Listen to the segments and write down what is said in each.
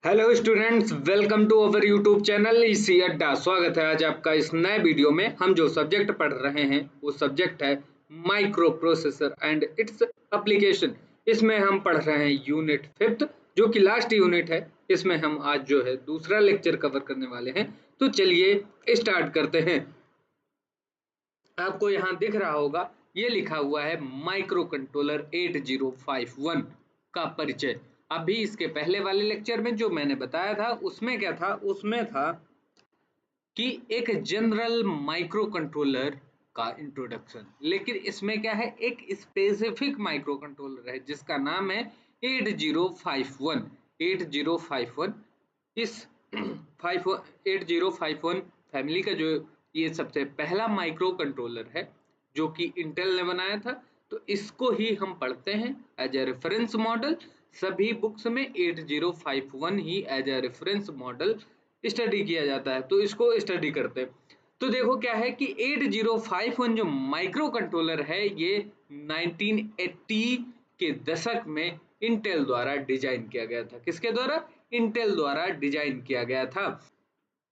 Hello students, welcome to our YouTube channel इसी अड्डा। स्वागत है आज आपका इस नए वीडियो में। हम जो सब्जेक्ट पढ़ रहे हैं वो सब्जेक्ट है micro processor and its application. इसमें हम पढ़ रहे हैं यूनिट 5th, जो कि लास्ट यूनिट है। इसमें हम आज जो है दूसरा लेक्चर कवर करने वाले हैं। तो चलिए स्टार्ट करते हैं। आपको यहाँ दिख रहा होगा, ये लिखा हुआ है माइक्रो कंट्रोलर 8051 का परिचय। अभी इसके पहले वाले लेक्चर में जो मैंने बताया था उसमें क्या था, उसमें था कि एक जनरल माइक्रो कंट्रोलर का इंट्रोडक्शन। लेकिन इसमें क्या है, एक स्पेसिफिक माइक्रो कंट्रोलर है जिसका नाम है 8051। 8051 इस 8051 फैमिली का जो ये सबसे पहला माइक्रो कंट्रोलर है जो कि इंटेल ने बनाया था। तो इसको ही हम पढ़ते हैं एज ए रेफरेंस मॉडल। सभी बुक्स में 8051 ही as a reference model study किया जाता है, तो इसको स्टडी करते हैं। तो देखो क्या है कि 8051 जो माइक्रो कंट्रोलर है ये 1980 के दशक में इंटेल द्वारा डिजाइन किया गया था। किसके द्वारा? इंटेल द्वारा डिजाइन किया गया था।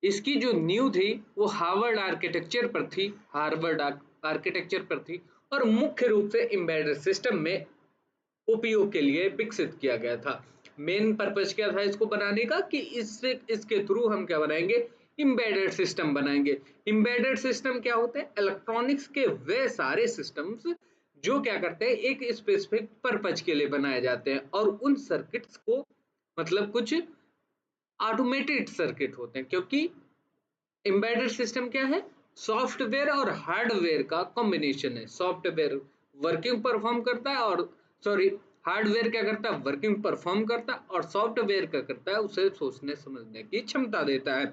इसकी जो नींव थी वो हार्वर्ड आर्किटेक्चर पर थी, हार्वर्ड आर्किटेक्चर पर थी और मुख्य रूप से एम्बेडेड सिस्टम में उपयोग के लिए विकसित किया गया था। मेन पर्पस क्या था इसको बनाने का कि इससे इसके थ्रू हम क्या बनाएंगे, एम्बेडेड सिस्टम बनाएंगे। एम्बेडेड सिस्टम क्या होते हैं? इलेक्ट्रॉनिक्स के वे सारे सिस्टम्स जो क्या करते हैं, एक स्पेसिफिक पर्पज के लिए बनाए जाते हैं और उन सर्किट्स को मतलब कुछ ऑटोमेटेड सर्किट होते हैं, क्योंकि एम्बेडेड सिस्टम क्या है? सॉफ्टवेयर और हार्डवेयर का कॉम्बिनेशन है। सॉफ्टवेयर वर्किंग परफॉर्म करता है और सॉरी हार्डवेयर क्या करता है? वर्किंग परफॉर्म करता है और सॉफ्टवेयर क्या करता है? उसे सोचने समझने की क्षमता देता है।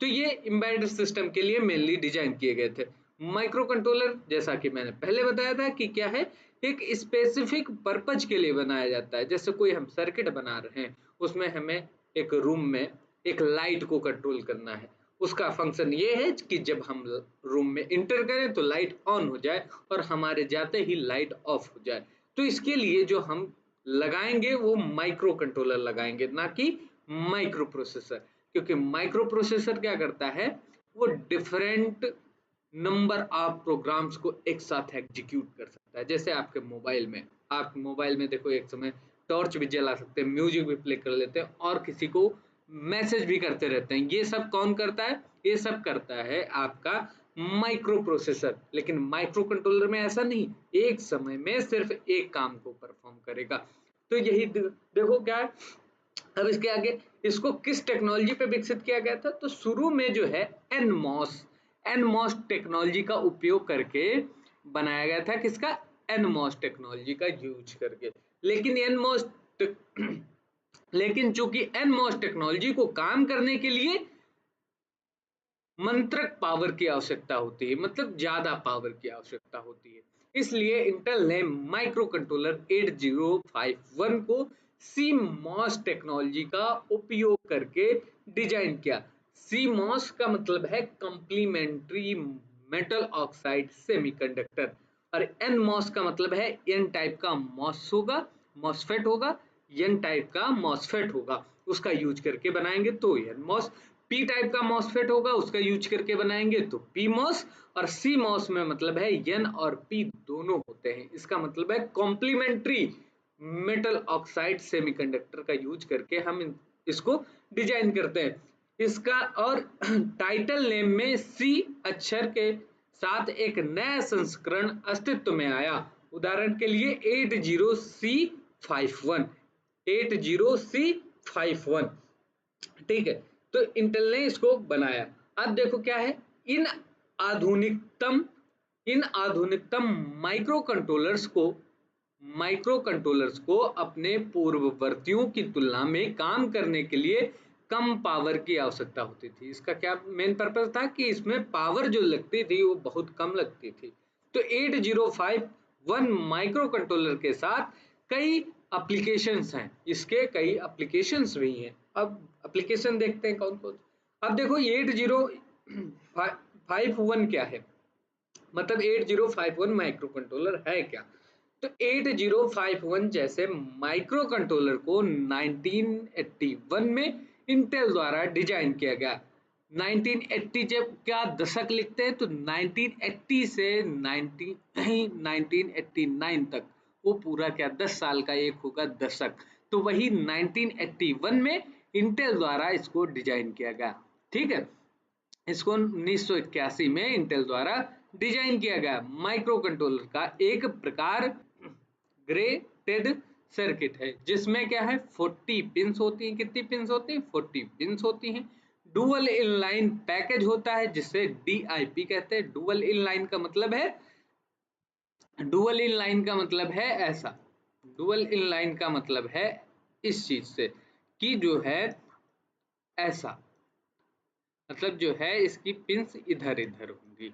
तो ये एम्बेडेड सिस्टम के लिए मेनली डिजाइन किए गए थे। माइक्रो कंट्रोलर जैसा कि मैंने पहले बताया था कि क्या है, एक स्पेसिफिक पर्पज के लिए बनाया जाता है। जैसे कोई हम सर्किट बना रहे हैं, उसमें हमें एक रूम में एक लाइट को कंट्रोल करना है। उसका फंक्शन ये है कि जब हम रूम में इंटर करें तो लाइट ऑन हो जाए और हमारे जाते ही लाइट ऑफ हो जाए। तो इसके लिए जो हम लगाएंगे वो माइक्रो कंट्रोलर लगाएंगे, ना कि माइक्रो प्रोसेसर। क्योंकि माइक्रो प्रोसेसर क्या करता है, वो डिफरेंट नंबर ऑफ प्रोग्राम्स को एक साथ एग्जीक्यूट कर सकता है। जैसे आपके मोबाइल में, आप मोबाइल में देखो एक समय टॉर्च भी जला सकते हैं, म्यूजिक भी प्ले कर लेते हैं और किसी को मैसेज भी करते रहते हैं। ये सब कौन करता है? ये सब करता है आपका माइक्रो प्रोसेसर। लेकिन माइक्रो कंट्रोलर में ऐसा नहीं, एक समय में सिर्फ एक काम को परफॉर्म करेगा। तो यही देखो क्या है। अब इसके आगे इसको किस टेक्नोलॉजी पे विकसित किया गया था? तो शुरू में जो है एनमॉस एनमॉस टेक्नोलॉजी का उपयोग करके बनाया गया था। किसका? एनमॉस टेक्नोलॉजी का यूज करके। लेकिन एनमॉस लेकिन चूंकि एनमॉस टेक्नोलॉजी को काम करने के लिए मंत्रक पावर की आवश्यकता होती है, मतलब ज्यादा पावर की आवश्यकता होती है। इसलिए इंटेल ने माइक्रो कंट्रोलर 8051 को सीमॉस टेक्नोलॉजी का उपयोग करके डिजाइन किया। सीमॉस का मतलब है कंप्लीमेंट्री मेटल ऑक्साइड सेमीकंडक्टर और एनमॉस का मतलब है एन टाइप का मॉस होगा, मॉसफेट होगा, एन टाइप का मॉसफेट होगा। उसका यूज करके बनाएंगे तो एनमॉस। पी टाइप का मॉसफेट होगा, उसका यूज करके बनाएंगे तो पी मॉस। और सी मॉस में मतलब है एन और पी दोनों होते हैं। इसका मतलब है कॉम्प्लीमेंट्री मेटल ऑक्साइड सेमीकंडक्टर का यूज करके हम इसको डिजाइन करते हैं। इसका और टाइटल नेम में सी अक्षर के साथ एक नया संस्करण अस्तित्व में आया। उदाहरण के लिए 80C51, 80C51, ठीक है। तो इंटेल ने इसको बनाया। अब देखो क्या है, इन आधुनिकतम इन आधुनिकतम माइक्रो कंट्रोलर्स को अपने पूर्ववर्तियों की तुलना में काम करने के लिए कम पावर की आवश्यकता होती थी। इसका क्या मेन पर्पस था कि इसमें पावर जो लगती थी वो बहुत कम लगती थी। तो 8051 माइक्रो कंट्रोलर के साथ कई एप्लीकेशंस हैं, इसके कई एप्लीकेशंस भी हैं। अब एप्लीकेशन देखते हैं कौन कौन। अब देखो 8051 क्या है, मतलब 8051 माइक्रो कंट्रोलर है क्या? तो 8051 जैसे माइक्रो कंट्रोलर को 1981 में इंटेल द्वारा डिजाइन किया गया। 1980 जब क्या दशक लिखते हैं तो 1980 से 1989 तक वो पूरा क्या 10 साल का एक होगा दशक, तो वही 1981 में इंटेल द्वारा इसको डिजाइन किया गया। ठीक है, इसको 1981 में इंटेल द्वारा डिजाइन किया गया। माइक्रो कंट्रोलर का एक प्रकार ग्रेटेड सर्किट है जिसमें क्या है 40 पिंस होती हैं। कितनी पिंस होती हैं? 40 पिंस होती हैं। डुअल इनलाइन पैकेज होता है जिसे DIP कहते हैं। डुअल इनलाइन का मतलब है, डुअल इनलाइन का मतलब है ऐसा, डुअल इनलाइन का मतलब है इस चीज से कि जो है ऐसा, मतलब जो है इसकी पिंस इधर इधर होंगी,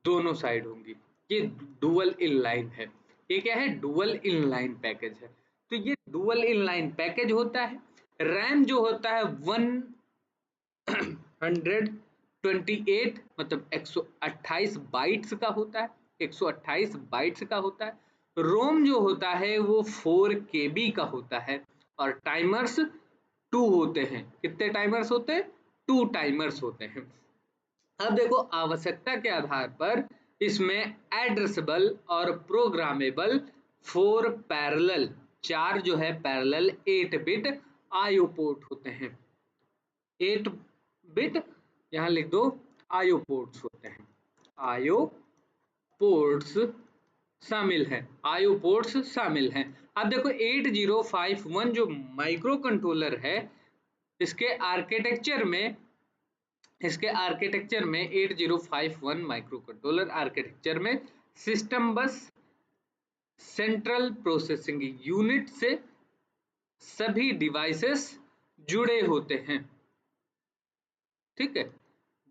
दोनों साइड होंगी। ये डुअल इनलाइन है। ये क्या है? डुअल इनलाइन पैकेज है। तो ये डुअल इनलाइन पैकेज होता है। रैम जो होता है 128 मतलब 128 बाइट्स का होता है, 128 बाइट्स का होता है। रोम जो होता है वो 4 KB का होता है और टाइमर्स 2 होते हैं। कितने टाइमर्स होते हैं? 2 टाइमर्स होते हैं। अब देखो आवश्यकता के आधार पर इसमें एड्रेसेबल और प्रोग्रामेबल 4 पैरेलल, 4 जो है पैरेलल 8 बिट IO पोर्ट होते हैं। 8 बिट यहाँ लिख दो IO पोर्ट्स होते हैं। IO पोर्ट्स शामिल हैं, IO पोर्ट्स शामिल हैं। अब देखो 8051 जो माइक्रो कंट्रोलर है, इसके आर्किटेक्चर में 8051 माइक्रो कंट्रोलर आर्किटेक्चर में सिस्टम बस सेंट्रल प्रोसेसिंग यूनिट से सभी डिवाइसेस जुड़े होते हैं। ठीक है,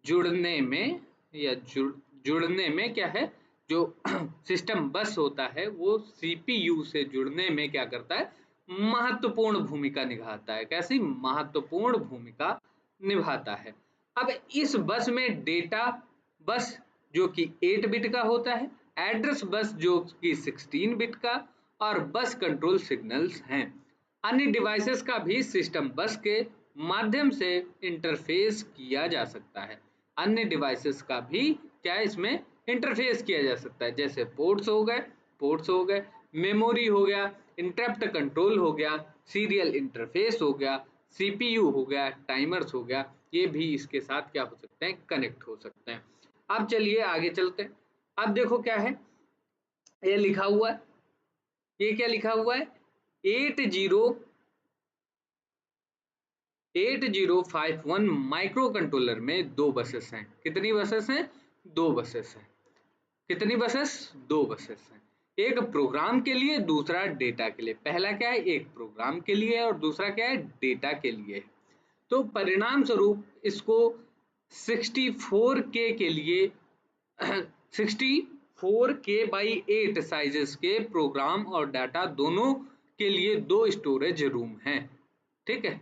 जुड़ने में या जुड़ने में क्या है, जो सिस्टम बस होता है वो CPU से जुड़ने में क्या करता है, महत्वपूर्ण भूमिका निभाता है। कैसी? महत्वपूर्ण भूमिका निभाता है। अब इस बस में डेटा बस जो कि 8 बिट का होता है, एड्रेस बस जो कि 16 बिट का, और बस कंट्रोल सिग्नल्स हैं। अन्य डिवाइसेस का भी सिस्टम बस के माध्यम से इंटरफेस किया जा सकता है। अन्य डिवाइसेस का भी क्या इसमें इंटरफेस किया जा सकता है, जैसे पोर्ट्स हो गए, मेमोरी हो गया, इंटरप्ट कंट्रोल हो गया, सीरियल इंटरफेस हो गया, CPU हो गया, टाइमर्स हो गया, ये भी इसके साथ क्या हो सकते हैं, कनेक्ट हो सकते हैं। अब चलिए आगे चलते हैं। अब देखो क्या है, ये लिखा हुआ है, ये क्या लिखा हुआ है, 8051 माइक्रो कंट्रोलर में 2 बसेस हैं। कितनी बसेस हैं? 2 बसेस हैं। कितनी बसेस? 2 बसेस हैं। एक प्रोग्राम के लिए, दूसरा डेटा के लिए। पहला क्या है, एक प्रोग्राम के लिए और दूसरा क्या है, डेटा के लिए। तो परिणाम स्वरूप इसको 64K के लिए 64K/8 साइजेस के प्रोग्राम और डाटा दोनों के लिए 2 स्टोरेज रूम हैं। ठीक है,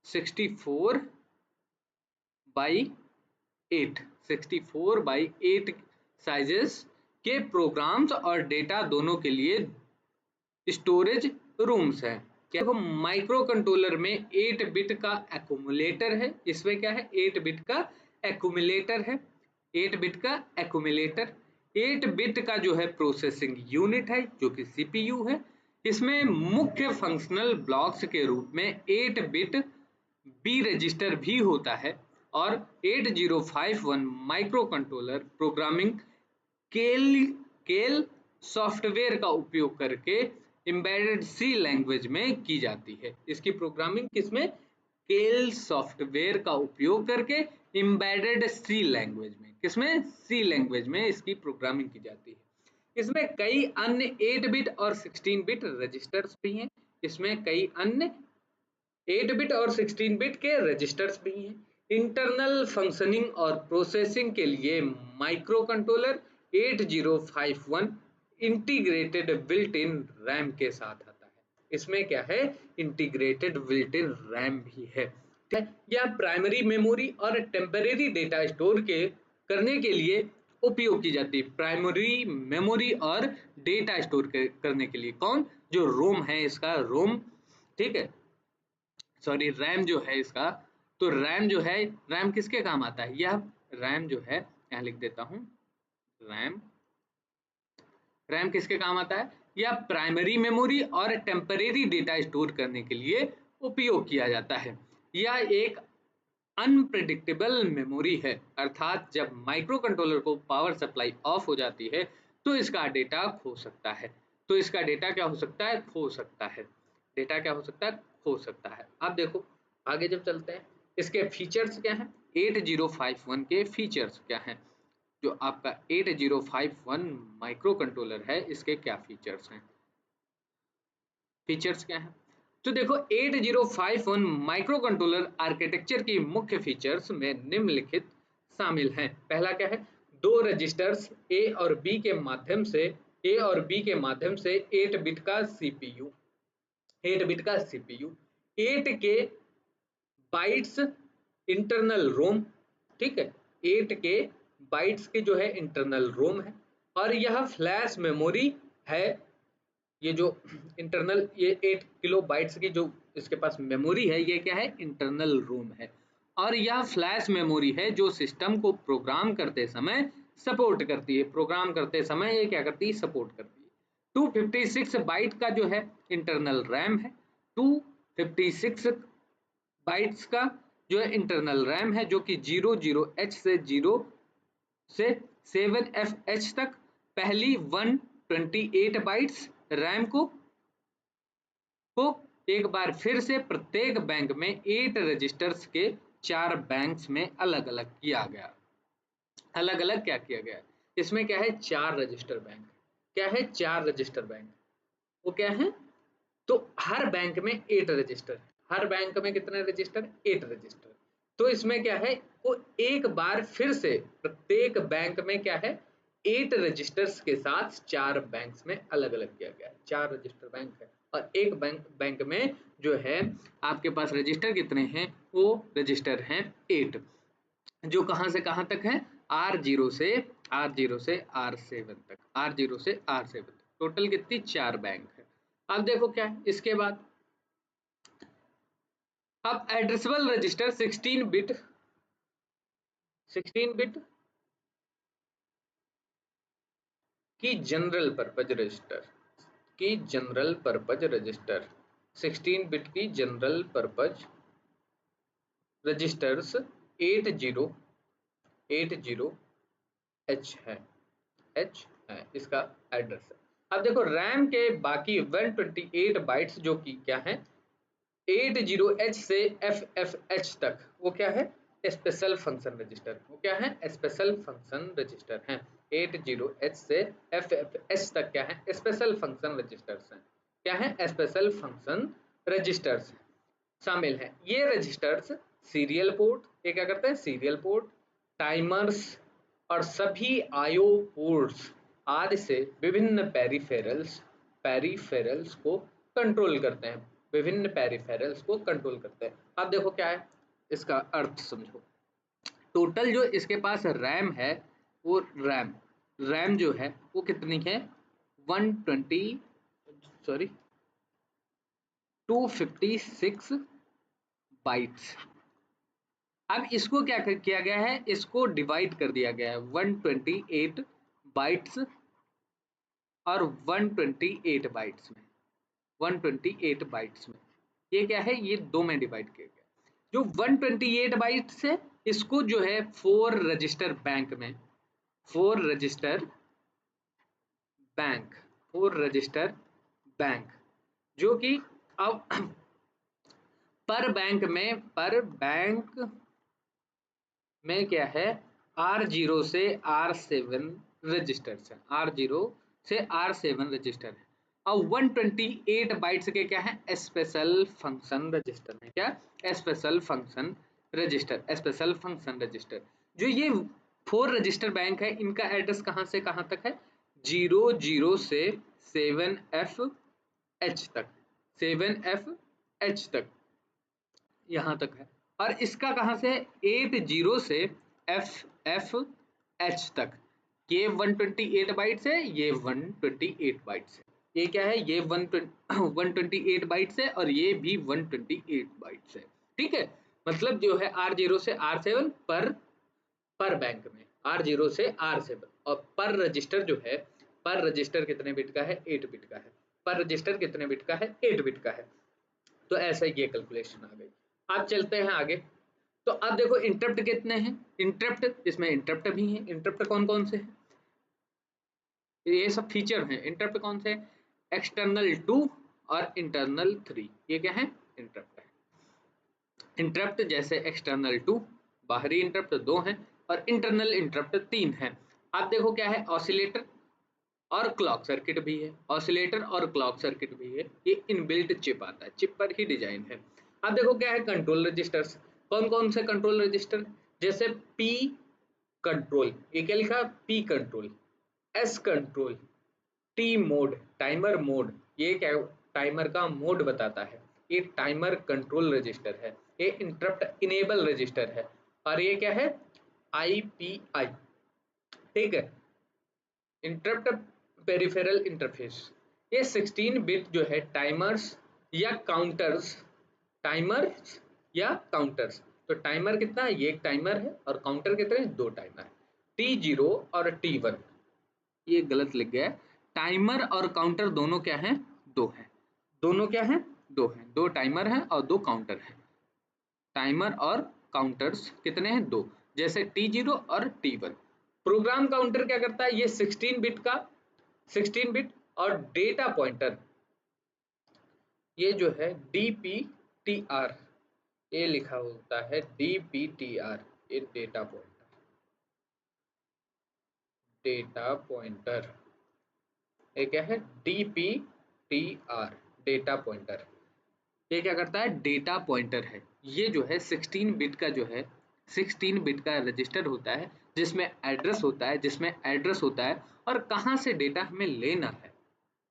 64/8 साइजेस के प्रोग्राम्स और डेटा दोनों के लिए स्टोरेज रूम्स है। देखो माइक्रो कंट्रोलर में 8 बिट का एक्यूमुलेटर है। इसमें क्या है, 8 बिट का एक्यूमुलेटर है। 8 बिट का एक्यूमुलेटर, 8 बिट का जो है प्रोसेसिंग यूनिट है जो कि CPU है। इसमें मुख्य फंक्शनल ब्लॉक्स के रूप में 8 बिट B रजिस्टर भी होता है और 8051 माइक्रो कंट्रोलर प्रोग्रामिंग केल सॉफ्टवेयर का उपयोग करके एम्बेडेड C लैंग्वेज में की जाती है। इसकी प्रोग्रामिंग किसमें? केल सॉफ्टवेयर का उपयोग करके एम्बेडेड C लैंग्वेज में, किसमें? C लैंग्वेज में इसकी प्रोग्रामिंग की जाती है। इसमें कई अन्य 8 बिट और 16 बिट रजिस्टर्स भी हैं। इसमें कई अन्य 8 बिट और 16 बिट के रजिस्टर्स भी हैं। इंटरनल फंक्शनिंग और प्रोसेसिंग के लिए micro controller 8051 integrated built in RAM के साथ आता है। इसमें क्या है, इंटीग्रेटेड बिल्ट इन रैम भी है। यह प्राइमरी मेमोरी और टेम्परेरी डेटा स्टोर के करने के लिए उपयोग की जाती है। प्राइमरी मेमोरी और डेटा स्टोर करने के लिए कौन? जो रोम है इसका, रोम, ठीक है, सॉरी रैम जो है इसका तो रैम जो है, रैम किसके काम आता है? यह रैम जो है, यहाँ लिख देता हूं, रैम, रैम किसके काम आता है? यह प्राइमरी मेमोरी और टेम्परेरी डेटा स्टोर करने के लिए उपयोग किया जाता है। यह एक अनप्रेडिक्टेबल मेमोरी है, अर्थात जब माइक्रो कंट्रोलर को पावर सप्लाई ऑफ हो जाती है तो इसका डेटा खो सकता है। तो इसका डेटा क्या हो सकता है? खो सकता है। डेटा क्या हो सकता है? खो सकता है। अब देखो आगे जब चलते हैं, इसके फीचर्स क्या हैं? 8051 के फीचर्स क्या हैं? जो आपका 8051 माइक्रो कंट्रोलर है, इसके क्या फीचर्स हैं? फीचर्स क्या हैं? तो देखो 8051 माइक्रो कंट्रोलर आर्किटेक्चर की मुख्य फीचर्स में निम्नलिखित शामिल हैं। पहला क्या है? दो रजिस्टर्स ए और बी के माध्यम से 8 बिट का सीपीयू, 8 के बाइट्स इंटरनल रोम, ठीक है, 8 के बाइट्स के जो है इंटरनल रोम है, और यह फ्लैश मेमोरी है। ये जो इंटरनल, ये 8 किलो बाइट्स की जो इसके पास मेमोरी है, ये क्या है? इंटरनल रोम है। और यह फ्लैश मेमोरी है जो सिस्टम को प्रोग्राम करते समय सपोर्ट करती है। प्रोग्राम करते समय ये क्या करती है? सपोर्ट करती है। 256 बाइट का जो है इंटरनल रैम है। 256 बाइट्स का जो है इंटरनल रैम है, जो कि 00H से 0 से 7FH तक पहली 128 बाइट्स रैम को एक बार फिर से प्रत्येक बैंक में 8 रजिस्टर्स के 4 बैंक्स में अलग अलग किया गया। अलग अलग क्या किया गया? इसमें क्या है? 4 रजिस्टर बैंक। क्या है? 4 रजिस्टर बैंक। वो क्या है? तो हर बैंक में 8 रजिस्टर। हर बैंक में कितने रजिस्टर? 8 रजिस्टर। तो इसमें क्या है? वो एक बार फिर से प्रत्येक बैंक में क्या है? 8 रजिस्टर्स के साथ 4 बैंक्स में अलग अलग किया गया है। 4 रजिस्टर बैंक है, और एक बैंक में जो है आपके पास रजिस्टर कितने हैं? वो रजिस्टर हैं 8, जो कहां से कहां तक है? R0 से R7 तक, R0 से R7 तक। टोटल कितनी? 4 बैंक है। अब देखो क्या है इसके बाद, अब एड्रेसेबल रजिस्टर 16 बिट की जनरल पर्पज रजिस्टर 16 बिट की जनरल पर्पज रजिस्टर्स 80H है, इसका एड्रेस है। अब देखो रैम के बाकी 128 बाइट्स जो कि क्या है? 80H से FFH तक, वो क्या है? Special function register. वो क्या है? स्पेशल फंक्शन रजिस्टर हैं। 80H से FFH तक क्या है? स्पेशल फंक्शन रजिस्टर्स हैं। क्या है? स्पेशल फंक्शन रजिस्टर्स शामिल हैं। ये रजिस्टर्स सीरियल पोर्ट, ये क्या करते हैं? सीरियल पोर्ट, टाइमर्स और सभी आईओ पोर्ट्स आदि से विभिन्न पेरिफेरल्स को कंट्रोल करते हैं। विभिन्न पेरिफेरल्स को कंट्रोल करते हैं। अब देखो क्या है इसका अर्थ समझो। टोटल जो इसके पास रैम है, वो रैम जो है वो कितनी है? 256 बाइट्स। अब इसको क्या किया गया है? इसको डिवाइड कर दिया गया है 128 बाइट्स और 128 बाइट्स में। 128 बाइट्स में ये क्या है? ये 2 में डिवाइड किया गया। जो 128 बाइट्स है, इसको जो है 4 रजिस्टर बैंक में, 4 रजिस्टर बैंक, जो कि अब पर बैंक में क्या है? R0 से R7 रजिस्टर्स है। R0 से R7 रजिस्टर है। और 128 बाइट्स के क्या है? स्पेशल फंक्शन रजिस्टर है। क्या? Special function register. जो ये 4 रजिस्टर बैंक है, इनका एड्रेस कहां से कहां तक है? 00 से 7FH तक, 7FH तक यहां तक है। और इसका कहां से है? 80 से FFH तक। ये 128 बाइट्स है, ये 128 बाइट्स है। ये क्या है? ये 128 बाइट्स है, और ये भी 128 बाइट्स है। ठीक है, मतलब जो है R0 से R7 पर बैंक में, R0 से R7, और पर रजिस्टर जो है, पर रजिस्टर कितने बिट का है, 8 बिट का है, पर रजिस्टर कितने बिट का है, 8 बिट का है। तो ऐसा ये कैलकुलेशन आ गई। अब चलते हैं आगे। तो अब देखो इंटरप्ट कितने हैं, इंटरप्ट, इसमें इंटरप्ट भी हैं। इंटरप्ट कौन कौन से हैं, ये सब फीचर हैं। इंटरप्ट कौन से, एक्सटर्नल 2 और इंटरनल 3, ये क्या है, इंटरप्ट है। इंटरप्ट जैसे एक्सटर्नल 2 बाहरी इंटरप्ट 2 हैं, और इंटरनल इंटरप्ट 3 हैं। आप देखो क्या है, ऑसिलेटर और क्लॉक सर्किट भी है, ऑसिलेटर और क्लॉक सर्किट भी है, ये इनबिल्ट चिप आता है, चिप पर ही डिजाइन है। अब देखो क्या है, कंट्रोल रजिस्टर्स, कौन कौन से कंट्रोल रजिस्टर, जैसे पी कंट्रोल, ये क्या लिखा, P control, S control, T mode timer mode, ये क्या टाइमर का मोड बताता है, ये टाइमर कंट्रोल रजिस्टर है, ये इंटरप्ट इनेबल रजिस्टर है, और ये क्या है, आईपीआई, ठीक है, इंटरप्ट पेरिफेरल इंटरफेस। ये 16 बिट जो है टाइमर्स या काउंटर्स, टाइमर्स या काउंटर्स, तो टाइमर कितना है, ये एक टाइमर है, और काउंटर कितने हैं, 2 टाइमर, T0 और T1, ये गलत लिख गया है, टाइमर और काउंटर दोनों क्या हैं, 2 हैं, दोनों क्या हैं, 2 हैं, 2 टाइमर हैं और 2 काउंटर हैं। टाइमर और काउंटर्स कितने हैं, 2, जैसे T0 और T1। प्रोग्राम काउंटर क्या करता है, ये 16 बिट का, 16 बिट, और डेटा पॉइंटर ये जो है DPTR, ये लिखा होता है DPTR, ये डेटा पॉइंटर, डेटा पॉइंटर, ये क्या है, DPTR, डेटा पॉइंटर, ये क्या करता है, डेटा पॉइंटर है। ये जो है 16 बिट का जो है, 16 बिट का रजिस्टर होता है, जिसमें एड्रेस होता है, और कहाँ से डेटा हमें लेना है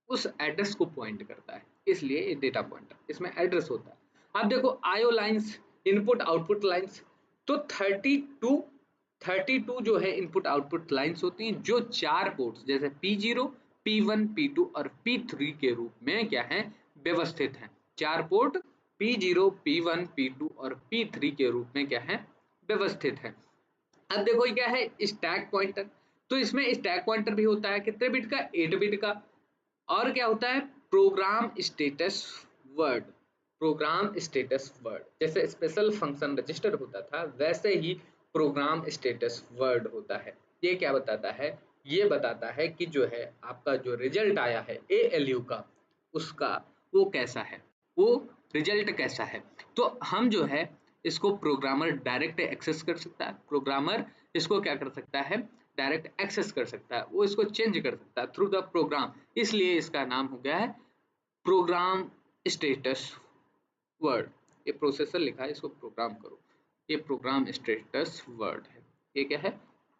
उस एड्रेस को पॉइंट करता है, इसलिए ये डेटा पॉइंटर, इसमें एड्रेस होता है। अब देखो IO lines, input output lines, तो 32 जो है इनपुट आउटपुट लाइंस होती हैं, जो 4 पोर्ट्स जैसे P0, P1, P2 और P3 के रूप में क्या है, व्यवस्थित हैं। 4 पोर्ट P0, P1, P2 और P3 के रूप में क्या है, व्यवस्थित है। अब देखो ये क्या है, स्टैक पॉइंटर, तो इसमें स्टैक पॉइंटर भी होता है, कितने बिट का, 8 बिट का। और क्या होता है, program status word, program status word, जैसे स्पेशल फंक्शन रजिस्टर होता था, वैसे ही प्रोग्राम स्टेटस वर्ड होता है। ये क्या बताता है, ये बताता है कि जो है आपका जो रिजल्ट आया है ALU का, उसका वो कैसा है, वो रिजल्ट कैसा है। तो हम जो है इसको प्रोग्रामर डायरेक्ट एक्सेस कर सकता है, प्रोग्रामर इसको क्या कर सकता है, डायरेक्ट एक्सेस कर सकता है, वो इसको चेंज कर सकता है थ्रू द प्रोग्राम, इसलिए इसका नाम हो गया है प्रोग्राम स्टेटस वर्ड। ये प्रोसेसर लिखा है, इसको प्रोग्राम करो, ये प्रोग्राम स्टेटस वर्ड है, ये क्या है,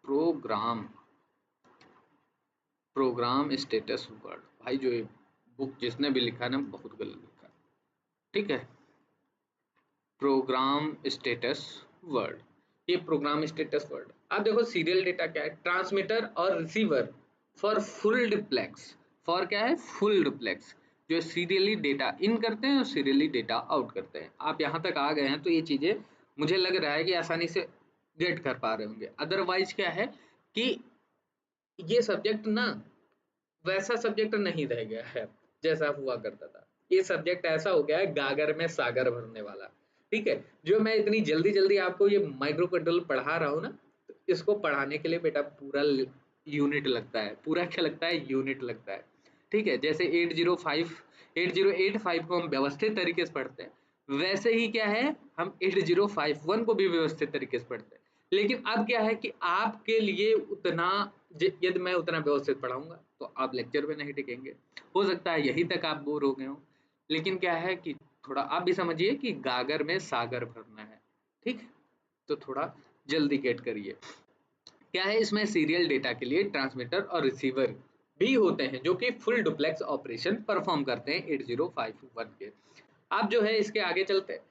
प्रोग्राम प्रोग्राम स्टेटस वर्ड। भाई जो ये बुक जिसने भी लिखा है ना, बहुत गलत लिखा है, ठीक है, प्रोग्राम स्टेटस वर्ड, ये प्रोग्राम स्टेटस वर्ड। अब देखो सीरियल डेटा क्या है, ट्रांसमीटर और receiver for full duplex, for क्या है, फुल डुप्लेक्स, जो सीरियली डेटा इन करते हैं और सीरियली डेटा आउट करते हैं। आप यहाँ तक आ गए हैं तो ये चीजें मुझे लग रहा है कि आसानी से गेट कर पा रहे होंगे। अदरवाइज क्या है कि ये सब्जेक्ट ना वैसा सब्जेक्ट नहीं रह गया है जैसा हुआ करता था, ये सब्जेक्ट ऐसा हो गया है गागर में सागर भरने वाला, ठीक है। जो मैं इतनी जल्दी जल्दी आपको ये माइक्रो कंट्रोल पढ़ा रहा हूँ ना, तो इसको पढ़ाने के लिए बेटा पूरा यूनिट लगता है, पूरा क्या लगता है, यूनिट लगता है, ठीक है। जैसे 8085 को हम व्यवस्थित तरीके से पढ़ते हैं, वैसे ही क्या है, हम 8051 को भी व्यवस्थित तरीके से पढ़ते हैं। लेकिन अब क्या है कि आपके लिए उतना, यदि मैं उतना व्यवस्थित पढ़ाऊंगा तो आप लेक्चर में नहीं टिकेंगे, हो सकता है यहीं तक आप बोर हो गए हो। लेकिन क्या है कि थोड़ा आप भी समझिए कि गागर में सागर भरना है, ठीक, तो थोड़ा जल्दी गेट करिए। क्या है, इसमें सीरियल डेटा के लिए ट्रांसमीटर और रिसीवर भी होते हैं, जो कि फुल डुप्लेक्स ऑपरेशन परफॉर्म करते हैं 8051 के। आप जो है इसके आगे चलते हैं।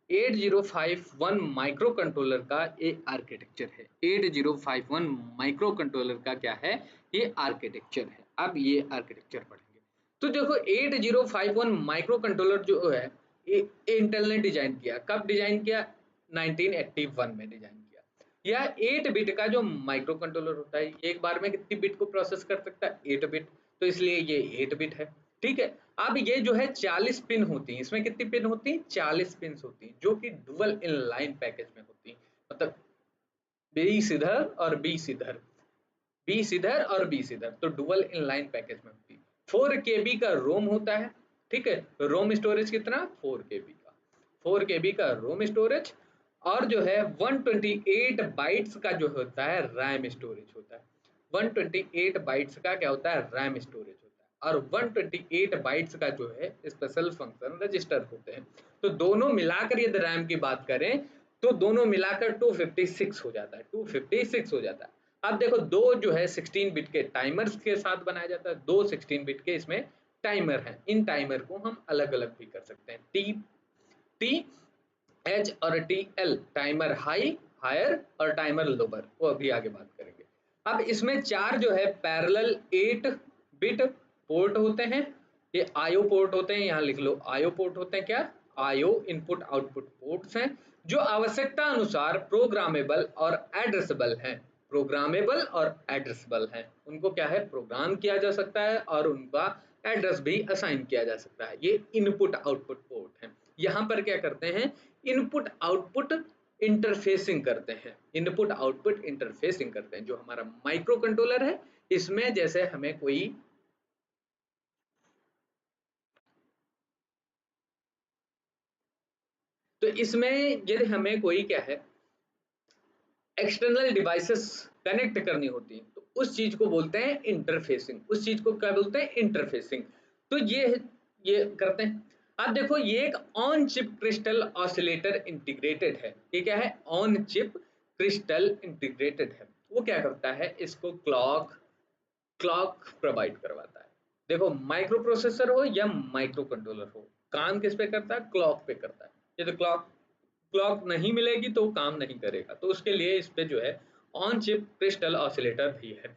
8051 माइक्रो कंट्रोलर का एक आर्किटेक्चर है, 8051 माइक्रो कंट्रोलर का क्या है, ये आर्किटेक्चर है। अब ये आर्किटेक्चर पढ़ेंगे। तो देखो 8051 माइक्रो कंट्रोलर जो है, ये इंटेल ने डिजाइन किया, कब डिजाइन किया, 1981 में डिजाइन किया। यह 8 बिट का जो माइक्रो कंट्रोलर होता है, एक बार में कितनी बिट को प्रोसेस कर सकता है, 8 बिट, तो इसलिए ये 8 बिट है। ठीक है, अब ये जो है 40 पिन होती है, इसमें कितनी पिन होती है, 40 पिन होती है, जो कि डुअल इनलाइन पैकेज में होती है, मतलब बीस इधर और बीस इधर, बीस इधर और बीस इधर, तो डुअल इनलाइन पैकेज में होती है। 4 केबी का रोम होता है। ठीक है, रोम स्टोरेज कितना, 4 केबी का, 4 केबी का रोम स्टोरेज, और जो है 128 बाइट्स का जो होता है रैम स्टोरेज होता है। 128 बाइट्स का क्या होता है, रैम स्टोरेज होता है, और 128 बाइट्स का जो है स्पेशल फंक्शन रजिस्टर होते हैं। तो दोनों मिलाकर यदि रैम की बात करें तो दोनों मिलाकर 256 हो जाता है, 256 हो जाता है। अब देखो, दो जो है 16 बिट के टाइमर्स के साथ बनाया जाता है, दो 16 बिट के इसमें टाइमर हैं। इन टाइमर को हम अलग अलग भी कर सकते हैं, टी एच और T L, timer high, higher, और टाइमर लोअर, वो अभी आगे बात करेंगे। अब इसमें चार जो है पैरेलल 8 बिट पोर्ट होते हैं, ये आईओ पोर्ट होते हैं, यहाँ लिख लो आईओ पोर्ट होते हैं। क्या, आईओ इनपुट आउटपुट पोर्ट्स हैं, जो आवश्यकता अनुसार प्रोग्रामेबल और एड्रेसेबल हैं। प्रोग्रामेबल और एड्रेसेबल हैं, उनको क्या है, प्रोग्राम किया जा सकता है और उनका एड्रेस भी असाइन किया जा सकता है। ये इनपुट आउटपुट पोर्ट हैं। यहाँ पर क्या करते हैं, इनपुट आउटपुट इंटरफेसिंग करते हैं, इनपुट आउटपुट इंटरफेसिंग करते हैं। जो हमारा माइक्रो कंट्रोलर है, इसमें जैसे हमें कोई तो इसमें यदि हमें कोई क्या है एक्सटर्नल डिवाइसेस कनेक्ट करनी होती है, तो उस चीज को बोलते हैं इंटरफेसिंग, उस चीज को क्या बोलते हैं, इंटरफेसिंग। तो ये करते हैं। अब देखो, ये एक on chip crystal oscillator integrated है। ये क्या है, ऑन चिप क्रिस्टल इंटीग्रेटेड है। वो क्या करता है, इसको क्लॉक क्लॉक प्रोवाइड करवाता है। देखो, माइक्रो प्रोसेसर हो या माइक्रो कंट्रोलर हो, काम किस पे करता है, क्लॉक पे करता है। ये तो क्लॉक क्लॉक नहीं मिलेगी तो काम नहीं करेगा, तो उसके लिए इस पे जो है ऑन चिप क्रिस्टल ऑसिलेटर भी है,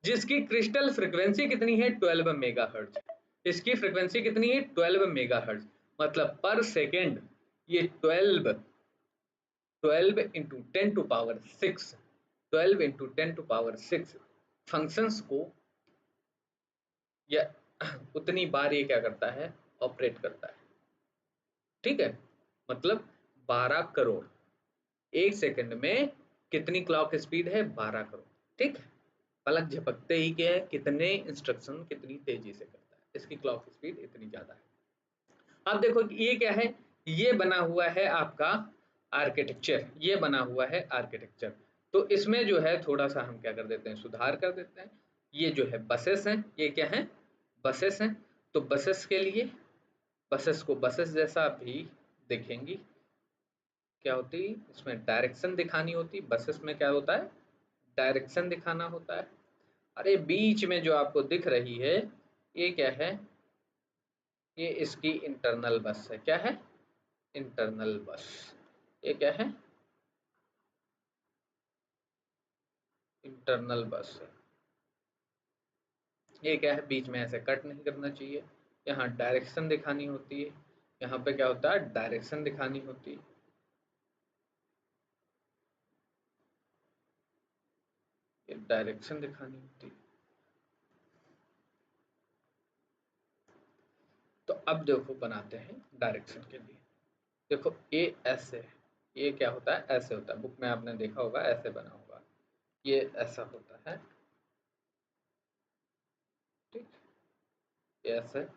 जिसकी क्रिस्टल फ्रीक्वेंसी कितनी है, 12 मेगाहर्ट्ज। इसकी फ्रीक्वेंसी कितनी है, 12 मेगाहर्ट्ज, मतलब पर सेकेंड ये 12 12 into 10 to power 6, 12 into 10 to power 6 functions को या उतनी बार ये क्या करता है, ऑपरेट करता है। ठीक है, मतलब 12 करोड़, एक सेकंड में कितनी क्लॉक स्पीड है, 12 करोड़। ठीक है, पलक झपकते ही क्या है, कितने इंस्ट्रक्शन कितनी तेजी से करता है, इसकी क्लॉक स्पीड इतनी ज्यादा है। अब देखो ये क्या है, ये बना हुआ है आपका आर्किटेक्चर, ये बना हुआ है आर्किटेक्चर। तो इसमें जो है थोड़ा सा हम क्या कर देते हैं, सुधार कर देते हैं। ये जो है बसेस हैं, ये क्या है, बसेस हैं। तो बसेस के लिए, बसेस को बसेस जैसा भी देखेंगी, क्या होती, इसमें डायरेक्शन दिखानी होती। बसेस में क्या होता है, डायरेक्शन दिखाना होता है। अरे बीच में जो आपको दिख रही है, ये क्या है, ये इसकी इंटरनल बस है। क्या है, इंटरनल बस। ये क्या है, इंटरनल बस है। ये क्या है, बीच में ऐसे कट नहीं करना चाहिए। यहाँ डायरेक्शन दिखानी होती है, यहाँ पे क्या होता है, डायरेक्शन दिखानी होती है। ये डायरेक्शन दिखानी होती है। तो अब देखो बनाते हैं डायरेक्शन के लिए। देखो ये ऐसे है, ये क्या होता है, ऐसे होता है, बुक में आपने देखा होगा ऐसे बना होगा, ये ऐसा होता है। ठीक, ये ऐसे,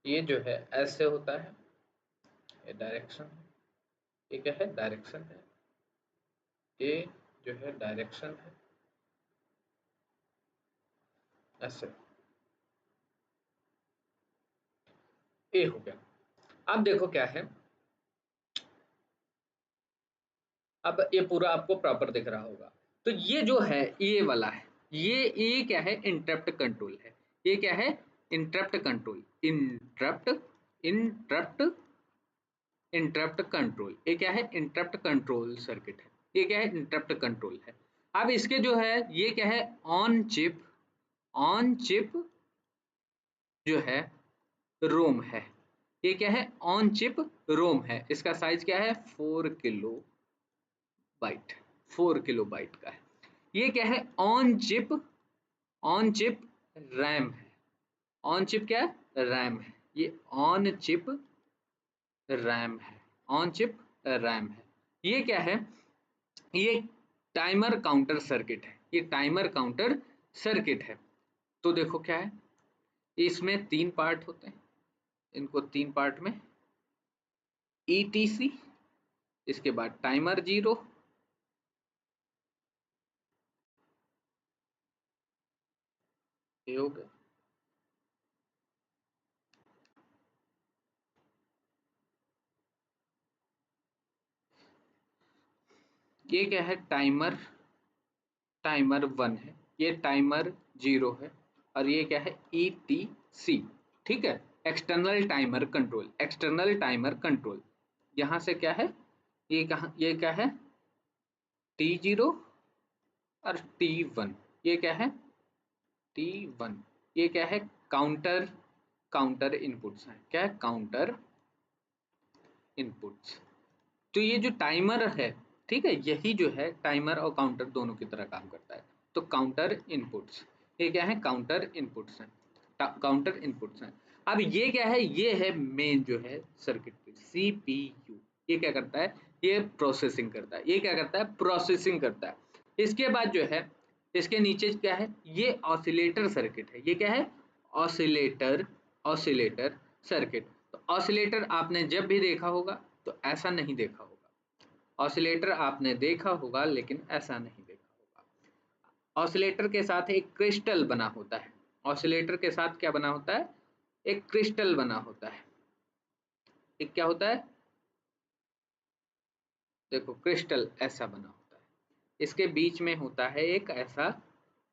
ये जो है ऐसे होता है, ये डायरेक्शन है। ये क्या है, डायरेक्शन है। ये जो है डायरेक्शन है, ऐसे। ये हो गया। अब देखो क्या है, अब ये पूरा आपको प्रॉपर दिख रहा होगा। तो ये जो है, ये वाला है, ये क्या है, इंटरप्ट कंट्रोल है। ये क्या है, interrupt control, interrupt interrupt interrupt control. ये क्या है, इंटरप्ट कंट्रोल सर्किट है। ये क्या है, इंटरप्ट कंट्रोल है। अब इसके जो है, ये क्या है, ऑन चिप जो है रोम है। ये क्या है, ऑन चिप रोम है, इसका साइज क्या है 4 किलो बाइट, 4 किलो बाइट का है। ये क्या है, ऑन चिप रैम है, ऑन चिप क्या है, रैम है, ये ऑन चिप रैम है, ऑन चिप रैम है। ये क्या है, ये टाइमर काउंटर सर्किट है, ये टाइमर काउंटर सर्किट है। तो देखो क्या है, इसमें 3 पार्ट होते हैं, इनको 3 पार्ट में ETC, इसके बाद टाइमर 0, ये हो गया, ये क्या है, टाइमर 1 है, ये टाइमर 0 है, और ये क्या है, ETC। ठीक है, external timer control, external timer control. यहाँ से क्या है, ये कहाँ, ये क्या है T0 और T1, ये क्या है T1, ये क्या है, काउंटर काउंटर इनपुट्स हैं, क्या है, काउंटर इनपुट्स। तो ये जो टाइमर है, ठीक है, यही जो है टाइमर और काउंटर दोनों की तरह काम करता है। तो काउंटर इनपुट्स, ये क्या है, काउंटर इनपुट्स हैं, काउंटर इनपुट्स हैं। अब ये क्या है, ये है मेन जो है सर्किट CPU। ये क्या करता है, ये प्रोसेसिंग करता है, ये क्या करता है, प्रोसेसिंग करता है। इसके बाद जो है, इसके नीचे क्या है, ये ऑसिलेटर सर्किट है, ये क्या है, ऑसिलेटर ऑसिलेटर सर्किट। तो ऑसिलेटर आपने जब भी देखा होगा तो ऐसा नहीं देखा होगा, ऑसिलेटर आपने देखा होगा लेकिन ऐसा नहीं देखा होगा। ऑसिलेटर के साथ एक क्रिस्टल बना होता है, ऑसिलेटर के साथ क्या बना होता है, एक क्रिस्टल बना होता है। एक क्या होता है, देखो क्रिस्टल ऐसा बना होता है, इसके बीच में होता है एक ऐसा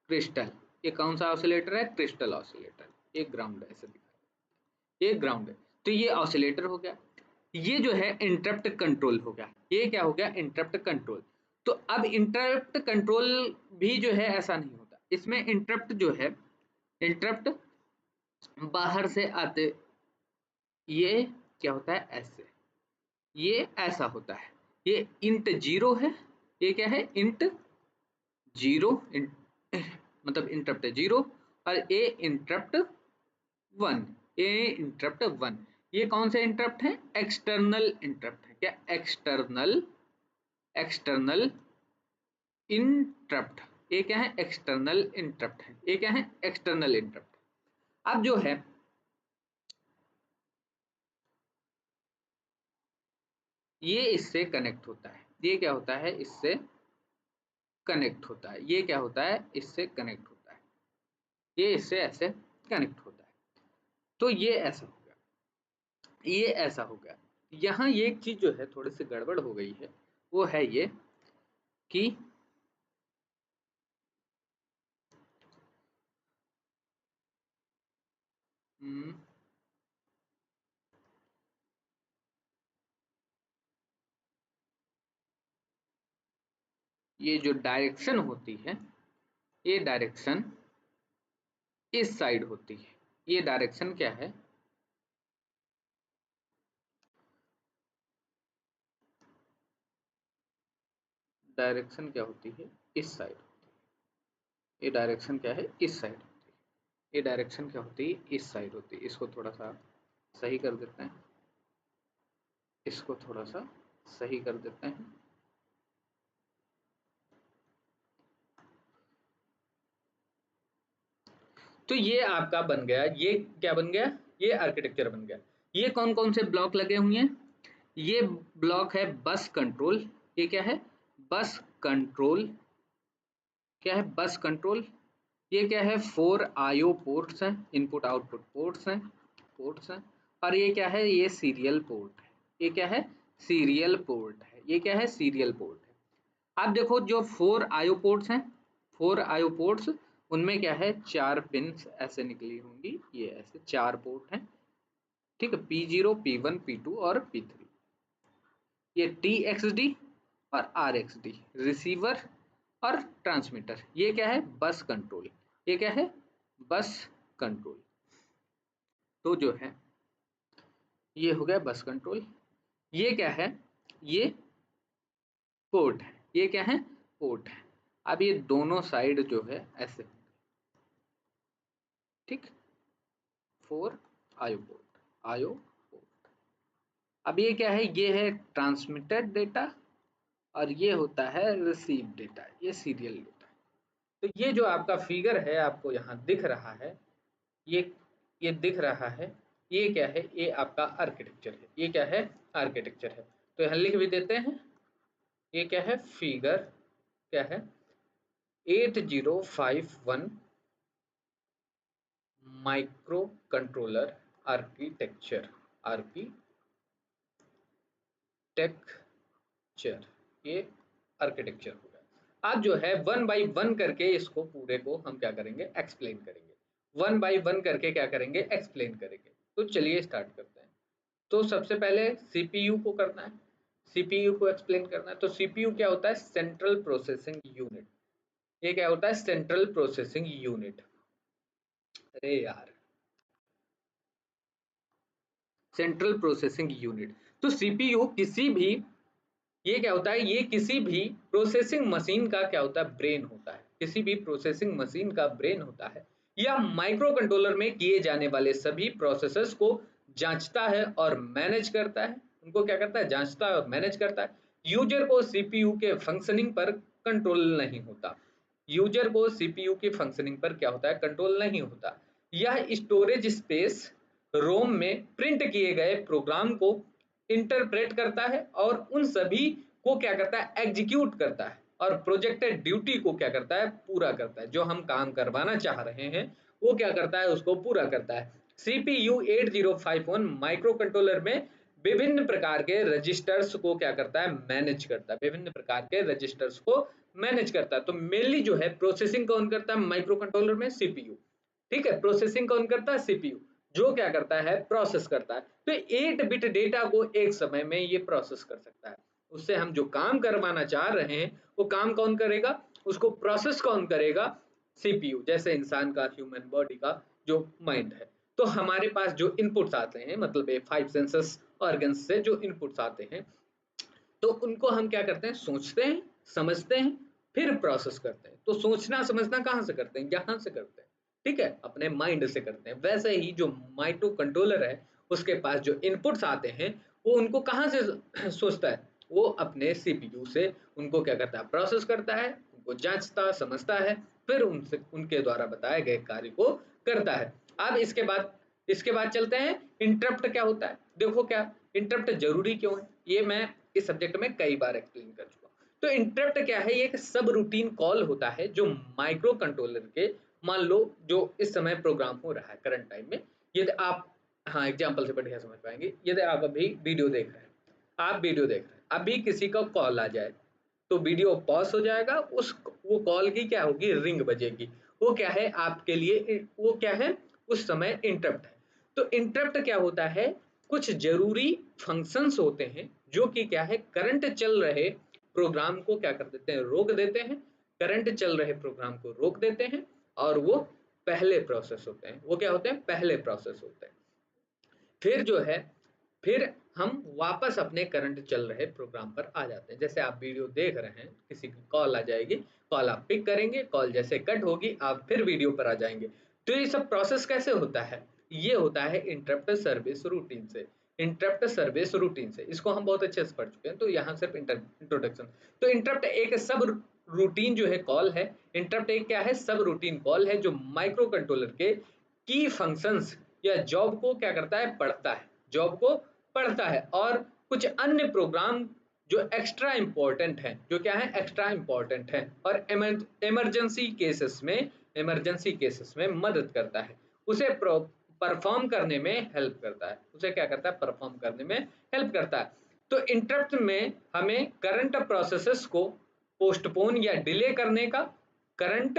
क्रिस्टल। ये कौन सा ऑसिलेटर है, क्रिस्टल ऑसिलेटर। ये ग्राउंड ऐसे दिखाया, ये ग्राउंड है। तो ये ऑसिलेटर हो गया। ये जो है इंटरप्ट कंट्रोल हो गया, ये क्या हो गया, इंटरप्ट कंट्रोल। तो अब इंटरप्ट कंट्रोल भी जो है ऐसा नहीं होता, इसमें इंटरप्ट जो है, इंटरप्ट बाहर से आते, ये क्या होता है, ऐसे, ये ऐसा होता है। ये इंट 0 है, ये क्या है, इंट 0, मतलब इंटरप्ट 0, और ए इंटरप्ट 1, ए इंटरप्ट 1। ये कौन से इंटरप्ट है, एक्सटर्नल इंटरप्ट है, क्या, एक्सटर्नल इंटरप्ट। ये क्या है, एक्सटर्नल इंटरप्ट है, ये क्या है, एक्सटर्नल इंटरप्ट। अब जो है, ये इससे कनेक्ट होता है, ये क्या होता है, इससे कनेक्ट होता है, ये क्या होता है, इससे कनेक्ट होता है, ये इससे ऐसे कनेक्ट होता है। तो ये ऐसा हो गया, ये ऐसा हो गया। यहाँ ये एक चीज जो है थोड़ी सी गड़बड़ हो गई है, वो है ये कि हम्म, ये जो डायरेक्शन होती है, ये डायरेक्शन इस साइड होती है। ये डायरेक्शन क्या है, डायरेक्शन क्या होती है, इस साइड। ये डायरेक्शन क्या है, इस साइड होती है। ये डायरेक्शन क्या होती है, इस साइड होती है। इसको थोड़ा सा सही कर देते हैं, इसको थोड़ा सा सही कर देते हैं। तो ये आपका बन गया, ये क्या बन गया, ये आर्किटेक्चर बन गया। ये कौन कौन से ब्लॉक लगे हुए हैं, ये ब्लॉक है बस कंट्रोल। ये क्या है, बस कंट्रोल, क्या है, बस कंट्रोल। ये क्या है, 4 IO पोर्ट्स हैं, इनपुट आउटपुट पोर्ट्स हैं। और ये क्या है, ये सीरियल पोर्ट है, ये क्या है, सीरियल पोर्ट है, ये क्या है, सीरियल पोर्ट है। अब देखो जो 4 IO पोर्ट्स हैं, 4 IO पोर्ट्स, उनमें क्या है, 4 पिन्स ऐसे निकली होंगी, ये ऐसे 4 पोर्ट हैं, ठीक है, P0 P1 P2 और P3। ये TXD और RXD, रिसीवर और ट्रांसमीटर। ये क्या है, बस कंट्रोल, ये क्या है, बस कंट्रोल। तो जो है, ये हो गया बस कंट्रोल। ये क्या है, ये पोर्ट है, ये क्या है, पोर्ट है। अब ये दोनों साइड जो है ऐसे, ठीक, 4 आयो पोर्ट, आयो पोर्ट। अब ये क्या है, ये है ट्रांसमिटेड डेटा और ये होता है रिसीव डेटा, ये सीरियल डेटा। तो ये जो आपका फिगर है आपको यहाँ दिख रहा है, ये ये दिख रहा है, ये क्या है, ये आपका आर्किटेक्चर है, ये क्या है, आर्किटेक्चर है। तो यहाँ लिख भी देते हैं, ये क्या है, फिगर क्या है, 8051 माइक्रो कंट्रोलर आर्किटेक्चर, आर्किटेक्चर, ये आर्किटेक्चर हो गया। अब जो है वन बाय वन करके इसको पूरे को हम क्या करेंगे, एक्सप्लेन करेंगे, वन बाय वन करके क्या करेंगे, एक्सप्लेन करेंगे। तो चलिए स्टार्ट करते हैं। तो सबसे पहले सीपीयू को करना है, सीपीयू को एक्सप्लेन करना है। तो सीपीयू क्या होता है, सेंट्रल प्रोसेसिंग यूनिट। ये क्या होता है, सेंट्रल प्रोसेसिंग यूनिट। अरे यार, सेंट्रल प्रोसेसिंग यूनिट। तो सीपीयू किसी भी, ये क्या होता है, ये किसी भी प्रोसेसिंग मशीन का क्या होता है, ब्रेन होता है, किसी भी प्रोसेसिंग मशीन का ब्रेन होता है। या माइक्रो कंट्रोलर में किए जाने वाले सभी प्रोसेसेस को जांचता है और मैनेज करता है, उनको क्या करता है, जांचता है और मैनेज करता है। यूजर को सीपीयू के फंक्शनिंग पर कंट्रोल नहीं होता, यूजर को सीपीयू की फंक्शनिंग पर क्या होता है, कंट्रोल नहीं होता। यह स्टोरेज स्पेस रोम में प्रिंट किए गए प्रोग्राम को इंटरप्रेट करता है और उन सभी को क्या करता है, एग्जीक्यूट करता है और प्रोजेक्टेड ड्यूटी को क्या करता है, पूरा करता है। जो हम काम करवाना चाह रहे हैं वो क्या करता है, उसको पूरा करता है। सीपीयू 8051 माइक्रो कंट्रोलर में विभिन्न प्रकार के रजिस्टर्स को क्या करता है, मैनेज करता है, विभिन्न प्रकार के रजिस्टर्स को मैनेज करता है। तो मेनली जो है प्रोसेसिंग कौन करता है माइक्रो कंट्रोलर में, सीपीयू। ठीक है, प्रोसेसिंग कौन करता है, सीपीयू। जो क्या करता है, प्रोसेस करता है। तो 8 बिट डेटा को एक समय में ये प्रोसेस कर सकता है। उससे हम जो काम करवाना चाह रहे हैं वो काम कौन करेगा, उसको प्रोसेस कौन करेगा, सीपीयू। जैसे इंसान का, ह्यूमन बॉडी का जो माइंड है, तो हमारे पास जो इनपुट्स आते हैं, मतलब ये 5 सेंसस ऑर्गन्स से जो इनपुट्स आते हैं, तो उनको हम क्या करते हैं, सोचते हैं, समझते हैं, फिर प्रोसेस करते हैं। तो सोचना समझना कहाँ से करते हैं, यहाँ से करते हैं। ठीक है, अपने माइंड से करते हैं। वैसे ही जो माइक्रो कंट्रोलर है उसके पास जो इनपुट्स आते हैं वो उनको कहाँ से सोचता है, वो अपने सीपीयू से उनको क्या करता है, प्रोसेस करता है, उनको जांचता समझता है, फिर उनसे उनके द्वारा बताए गए कार्य को करता है। अब इसके बाद चलते हैं, इंटरप्ट क्या होता है। देखो क्या, इंटरप्ट जरूरी क्यों है, ये मैं इस सब्जेक्ट में कई बार एक्सप्लेन कर चुका हूँ। तो इंटरप्ट क्या है, ये एक सब रूटीन कॉल होता है जो माइक्रो कंट्रोलर के, मान लो जो इस समय प्रोग्राम हो रहा है करंट टाइम में, यदि आप, हाँ एग्जाम्पल से बढ़िया समझ पाएंगे, यदि आप अभी वीडियो देख रहे हैं, आप वीडियो देख रहे हैं, अभी किसी का कॉल आ जाए तो वीडियो पॉज हो जाएगा, उस वो कॉल की क्या होगी, रिंग बजेगी। वो क्या है आपके लिए, वो क्या है, उस समय इंटरप्ट है। तो इंटरप्ट क्या होता है, कुछ जरूरी फंक्शंस होते हैं जो कि क्या है, करंट चल रहे प्रोग्राम को क्या कर देते हैं, रोक देते हैं। करंट चल रहे प्रोग्राम को रोक देते हैं और वो पहले प्रोसेस होते हैं, वो क्या होते हैं, पहले प्रोसेस होते हैं। फिर जो है, फिर हम वापस अपने करंट चल रहे प्रोग्राम पर आ जाते हैं। जैसे आप वीडियो देख रहे हैं, किसी की कॉल आ जाएगी, कॉल आप पिक करेंगे, कॉल जैसे कट होगी आप फिर वीडियो पर आ जाएंगे। तो ये सब प्रोसेस कैसे होता है, ये होता है इंटरप्ट सर्विस रूटीन से। इंटरप्ट सर्विस रूटीन से, इसको हम बहुत अच्छे से पढ़ चुके हैं, तो यहाँ सिर्फ इंट्रोडक्शन। तो इंटरप्ट एक सब रूटीन जो है कॉल है, इंटरप्ट एक क्या है, सब रूटीन कॉल है जो माइक्रो कंट्रोलर के की फंक्शंस या जॉब को क्या करता है, पढ़ता है, जॉब को पढ़ता है। और कुछ अन्य प्रोग्राम जो एक्स्ट्रा इंपॉर्टेंट है, जो क्या है, एक्स्ट्रा इंपॉर्टेंट है और इमरजेंसी केसेस में मदद करता है, उसे परफॉर्म करने में हेल्प करता है, उसे क्या करता है, परफॉर्म करने में हेल्प करता है। तो इंटरप्ट में हमें करंट प्रोसेसेस को पोस्टपोन या डिले करने का, करंट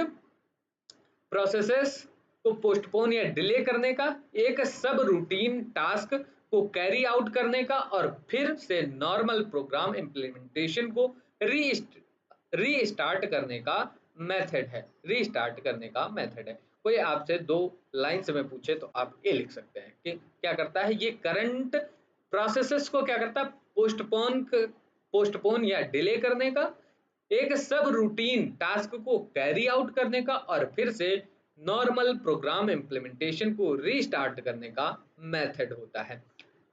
प्रोसेसेस को पोस्टपोन या डिले करने का, एक सब रूटीन टास्क को कैरी आउट करने का और फिर से नॉर्मल प्रोग्राम इम्प्लीमेंटेशन को रीस्टार्ट करने का मेथड है, रीस्टार्ट करने का मेथड है। कोई आपसे 2 लाइन में पूछे तो आप ये लिख सकते हैं कि क्या करता है, ये करंट प्रोसेसेस को क्या करता है, पोस्टपोन या डिले करने का, एक सब रूटीन टास्क को कैरी आउट करने का, और फिर से नॉर्मल प्रोग्राम इम्प्लीमेंटेशन को रीस्टार्ट करने का मेथड होता है।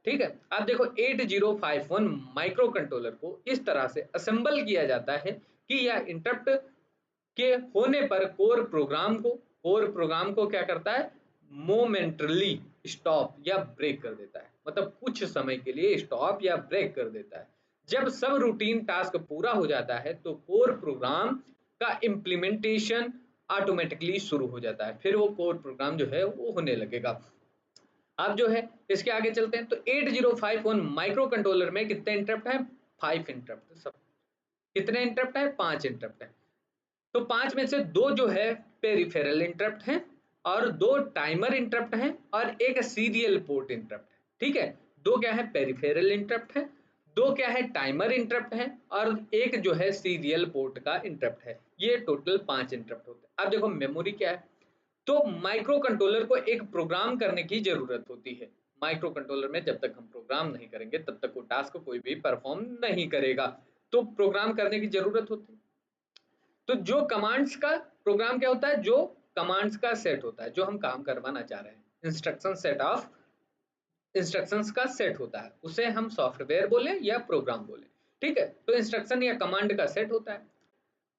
ठीक है, अब देखो 8051 माइक्रो कंट्रोलर को इस तरह से असेंबल किया जाता है कि यह इंटरप्ट के होने पर कोर प्रोग्राम को क्या करता है, मोमेंटरली स्टॉप या ब्रेक कर देता है, मतलब कुछ समय के लिए स्टॉप या ब्रेक कर देता है। जब सब रूटीन टास्क पूरा हो जाता है तो कोर प्रोग्राम का इम्प्लीमेंटेशन ऑटोमेटिकली शुरू हो जाता है, फिर वो कोर प्रोग्राम जो है वो होने लगेगा। अब जो है इसके आगे चलते हैं, तो 8051 माइक्रो कंट्रोलर में कितने इंटरप्ट हैं, 5 इंटरप्ट। सब कितने इंटरप्ट है, 5 इंटरप्ट है। तो 5 में से 2 जो है पेरिफेरल इंटरप्ट हैं, और 2 टाइमर इंटरप्ट हैं, और एक सीरियल पोर्ट इंटरप्ट है। ठीक है, 2 क्या है, पेरिफेरल इंटरप्ट है, 2 क्या है, टाइमर इंटरप्ट है, और एक जो है सीरियल पोर्ट का इंटरप्ट है। ये टोटल 5 इंटरप्ट होते हैं। अब देखो मेमोरी क्या है, तो माइक्रो कंट्रोलर को एक प्रोग्राम करने की जरूरत होती है। माइक्रो कंट्रोलर में जब तक हम प्रोग्राम नहीं करेंगे तब तक वो टास्क कोई भी परफॉर्म नहीं करेगा, तो प्रोग्राम करने की जरूरत होती है। तो जो कमांड्स का प्रोग्राम क्या होता है, जो कमांड्स का सेट होता है, जो हम काम करवाना चाह रहे हैं, इंस्ट्रक्शंस का सेट होता है, उसे हम सॉफ्टवेयर बोले या प्रोग्राम बोले। ठीक है, तो इंस्ट्रक्शन या कमांड का सेट होता है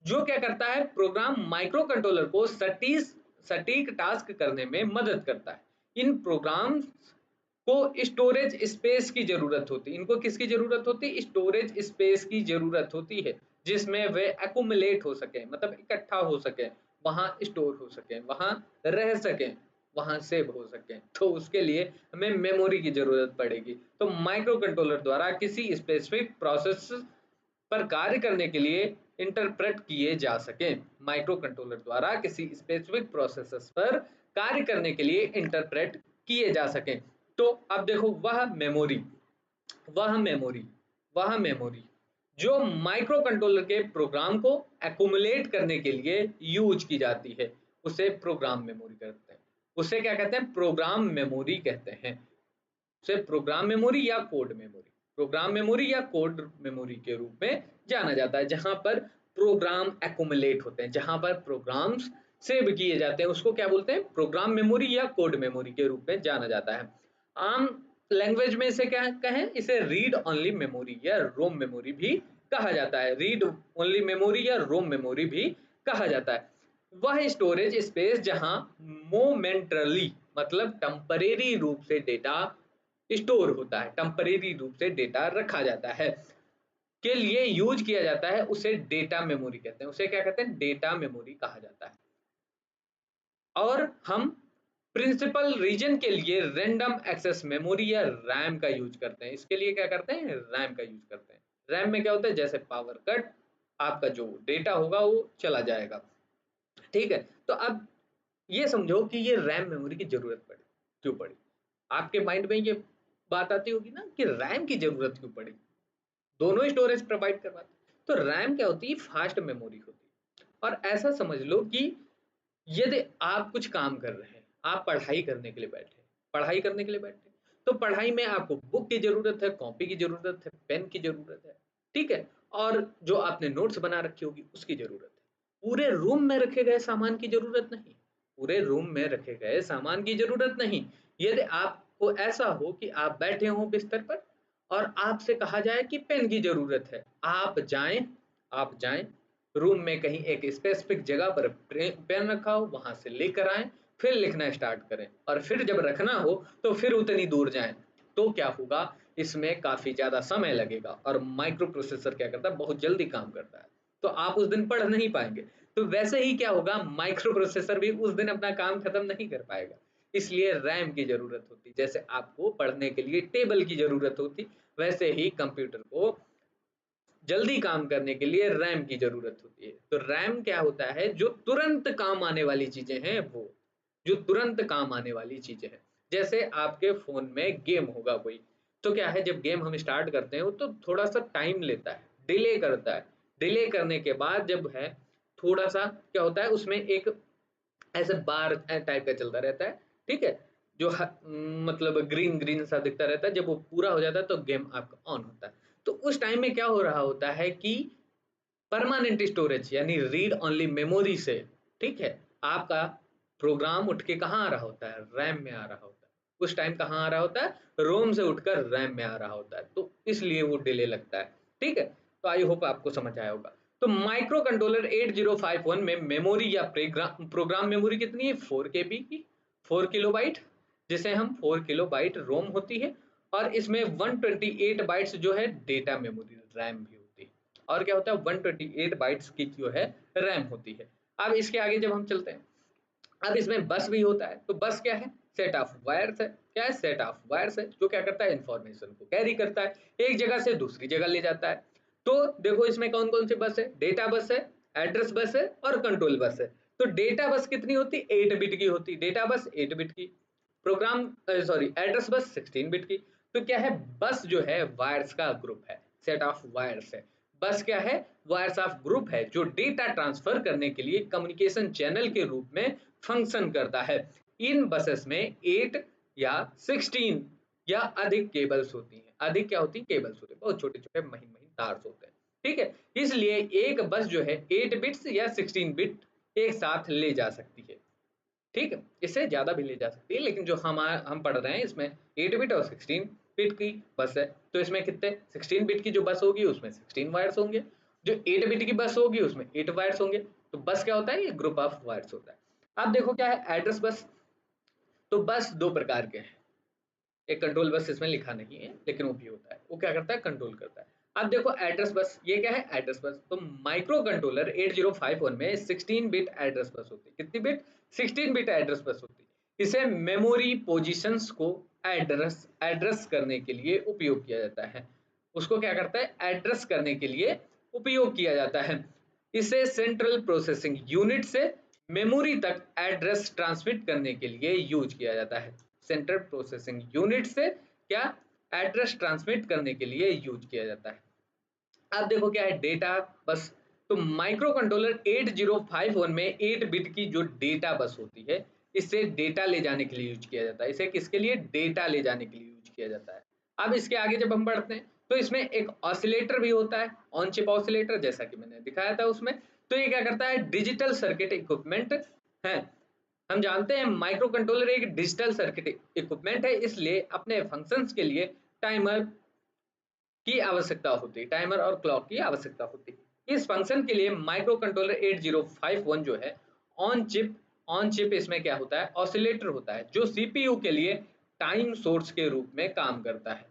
जो क्या करता है, प्रोग्राम माइक्रो कंट्रोलर को सटीक टास्क करने में मदद करता है। इन प्रोग्राम्स को स्टोरेज स्पेस की जरूरत होती है, इनको किसकी जरूरत होती है, स्टोरेज स्पेस की जरूरत होती है, जिसमें वे एक्यूमुलेट हो सके, मतलब इकट्ठा हो सके, वहां स्टोर हो सके, वहां रह सके, वहां सेव हो सके। तो उसके लिए हमें मेमोरी की जरूरत पड़ेगी। तो माइक्रो कंट्रोलर द्वारा किसी स्पेसिफिक प्रोसेस पर कार्य करने के लिए इंटरप्रेट किए जा सके, माइक्रो कंट्रोलर द्वारा किसी स्पेसिफिक प्रोसेस पर कार्य करने के लिए इंटरप्रेट किए जा सके। तो अब देखो वह मेमोरी वह मेमोरी जो माइक्रो कंट्रोलर के प्रोग्राम को एक्यूमुलेट करने के लिए यूज की जाती है, उसे प्रोग्राम मेमोरी कहते हैं। उसे क्या कहते हैं, प्रोग्राम मेमोरी कहते हैं। उसे प्रोग्राम मेमोरी या कोड मेमोरी, प्रोग्राम मेमोरी या कोड मेमोरी के रूप में जाना जाता है, जहां पर प्रोग्राम एक्यूमुलेट होते हैं, जहां पर प्रोग्राम्स सेव किए जाते हैं, उसको क्या बोलते हैं, प्रोग्राम मेमोरी या कोड मेमोरी के रूप में जाना जाता है। आम लैंग्वेज में इसे क्या कहें, इसे रीड ओनली मेमोरी या रोम मेमोरी भी कहा जाता है, रीड ओनली मेमोरी या रोम मेमोरी भी कहा जाता है। वह स्टोरेज स्पेस जहां मोमेंटरली, मतलब टेम्परेरी रूप से डेटा स्टोर होता है, टेम्परेरी रूप से डेटा रखा जाता है, के लिए यूज किया जाता है, उसे डेटा मेमोरी कहते हैं। उसे क्या कहते हैं, डेटा मेमोरी कहा जाता है। और हम प्रिंसिपल रीजन के लिए रैंडम एक्सेस मेमोरी या रैम का यूज करते हैं। इसके लिए क्या करते हैं, रैम का यूज करते हैं। रैम में क्या होता है, जैसे पावर कट, आपका जो डेटा होगा वो चला जाएगा। ठीक है, तो अब ये समझो कि ये रैम मेमोरी की जरूरत पड़ी, क्यों पड़ी। आपके माइंड में ये बात आती होगी ना कि रैम की जरूरत क्यों पड़ी, दोनों स्टोरेज प्रोवाइड करवाते। तो रैम क्या होती है, फास्ट मेमोरी होती है। और ऐसा समझ लो कि यदि आप कुछ काम कर रहे हैं, आप पढ़ाई करने के लिए बैठे, तो पढ़ाई में आपको बुक की जरूरत है, कॉपी की जरूरत है, पेन की जरूरत है। ठीक है, और जो आपने नोट्स बना रखी होगी उसकी जरूरत है। पूरे रूम में रखे गए सामान की जरूरत नहीं, पूरे रूम में रखे गए सामान की जरूरत नहीं। यदि आपको ऐसा हो कि आप बैठे हो बिस्तर पर और आपसे कहा जाए कि पेन की जरूरत है, आप जाएं रूम में कहीं एक स्पेसिफिक जगह पर पेन रखा हो, वहां से लेकर आए, फिर लिखना स्टार्ट करें, और फिर जब रखना हो तो फिर उतनी दूर जाएं। तो क्या होगा, इसमें काफी ज्यादा समय लगेगा, और माइक्रो प्रोसेसर क्या करता है, बहुत जल्दी काम करता है, तो आप उस दिन पढ़ नहीं पाएंगे। तो वैसे ही क्या होगा, माइक्रो प्रोसेसर भी उस दिन अपना काम खत्म नहीं कर पाएगा। इसलिए रैम की जरूरत होती, जैसे आपको पढ़ने के लिए टेबल की जरूरत होती, वैसे ही कंप्यूटर को जल्दी काम करने के लिए रैम की जरूरत होती है। तो रैम क्या होता है, जो तुरंत काम आने वाली चीजें हैं, वो जो तुरंत काम आने वाली चीजें हैं, जैसे आपके फोन में गेम होगा कोई, तो क्या है, जब गेम हम स्टार्ट करते हैं तो थोड़ा सा टाइम लेता है, डिले करता है। डिले करने के बाद जब है, थोड़ा सा क्या होता है, उसमें एक ऐसे बार टाइप का चलता रहता है। ठीक है, जो मतलब ग्रीन ग्रीन सा दिखता रहता है, जब वो पूरा हो जाता है तो गेम आपका ऑन होता है। तो उस टाइम में क्या हो रहा होता है कि परमानेंट स्टोरेज यानी रीड ओनली मेमोरी से, ठीक है, आपका प्रोग्राम उठ के कहाँ आ रहा होता है, रैम में आ रहा होता है। उस टाइम कहाँ आ रहा होता है, रोम से उठकर रैम में आ रहा होता है, तो इसलिए वो डिले लगता है। ठीक है, तो आई होप आपको समझ आया होगा। तो माइक्रो कंट्रोलर 8051 में मेमोरी या प्रोग्राम मेमोरी कितनी है, 4 KB की, 4 KB, जिसे हम 4 KB रोम होती है, और इसमें 128 बाइट्स जो है डेटा मेमोरी रैम भी होती है, और क्या होता है 128 बाइट्स की जो है रैम होती है। अब इसके आगे जब हम चलते हैं, अब इसमें बस भी होता है। तो बस क्या है, सेट ऑफ वायर्स है। क्या है, सेट ऑफ वायर्स है, जो क्या करता है, इंफॉर्मेशन को कैरी करता है, एक जगह से दूसरी जगह ले जाता है। तो देखो इसमें कौन कौन सी बस है, डेटा बस है, एड्रेस बस है और कंट्रोल बस है। तो डेटा बस कितनी होती है, 8 बिट की होती, डेटा बस 8 बिट की, programme sorry address bus 16 bit की। तो क्या है, बस जो है वायर्स का ग्रुप है, सेट ऑफ वायर्स है। बस क्या है, वायर्स ऑफ ग्रुप है, जो डेटा ट्रांसफर करने के लिए कम्युनिकेशन चैनल के रूप में फंक्शन करता है। इन बसेस में 8 या 16 या अधिक केबल्स होती हैं। अधिक क्या होती है, केबल्स होते हैं, बहुत छोटे छोटे महीन महीन तार होते हैं। ठीक है, इसलिए एक बस जो है 8 बिट्स या 16 बिट एक साथ ले जा सकती है। ठीक है, इससे ज्यादा भी ले जा सकती है, लेकिन जो हम पढ़ रहे हैं इसमें 8 बिट और 16 बिट की बस है। तो इसमें कितने, 16 बिट की जो बस होगी उसमें 16 वायर्स होंगे, जो 8 बिट की बस होगी उसमें 8 वायर्स होंगे। तो बस क्या होता है, ये ग्रुप ऑफ वायर्स होता है। अब देखो क्या है, एड्रेस बस। तो बस दो प्रकार के हैं, एक कंट्रोल बस इसमें लिखा नहीं है लेकिन वो भी होता है, वो क्या करता है, कंट्रोल करता है। अब देखो एड्रेस बस, ये क्या है, एड्रेस बस। तो माइक्रो कंट्रोलर 8051 में 16 बिट एड्रेस बस होती है। कितनी बिट, 16 बिट एड्रेस बस होती है। इसे मेमोरी पोजीशंस को एड्रेस एड्रेस करने के लिए उपयोग किया जाता है। उसको क्या करता है, एड्रेस करने के लिए उपयोग किया जाता है। इसे सेंट्रल प्रोसेसिंग यूनिट से मेमोरी तक एड्रेस ट्रांसमिट करने के लिए यूज किया जाता है। सेंट्रल प्रोसेसिंग यूनिट से क्या, एड्रेस ट्रांसमिट करने के लिए यूज किया जाता है। अब देखो क्या है, डेटा बस। तो माइक्रो कंट्रोलर 8051 में 8 बिट की जो डेटा बस होती है, इससे डेटा ले जाने के लिए यूज किया जाता है। इसे किसके लिए, डेटा ले जाने के लिए यूज किया जाता है। अब इसके आगे जब हम बढ़ते हैं, तो इसमें एक ऑसिलेटर भी होता है, ऑन चिप ऑसिलेटर, जैसा कि मैंने दिखाया था उसमें। तो ये क्या करता है, डिजिटल सर्किट इक्विपमेंट है। हम जानते हैं माइक्रो कंट्रोलर एक डिजिटल सर्किट इक्विपमेंट है, इसलिए अपने फंक्शंस के लिए टाइमर की आवश्यकता होती है, टाइमर और क्लॉक की आवश्यकता होती है। इस फंक्शन के लिए माइक्रो कंट्रोलर 8051 जो है ऑन चिप इसमें क्या होता है, ऑसिलेटर होता है, जो सीपीयू के लिए टाइम सोर्स के रूप में काम करता है।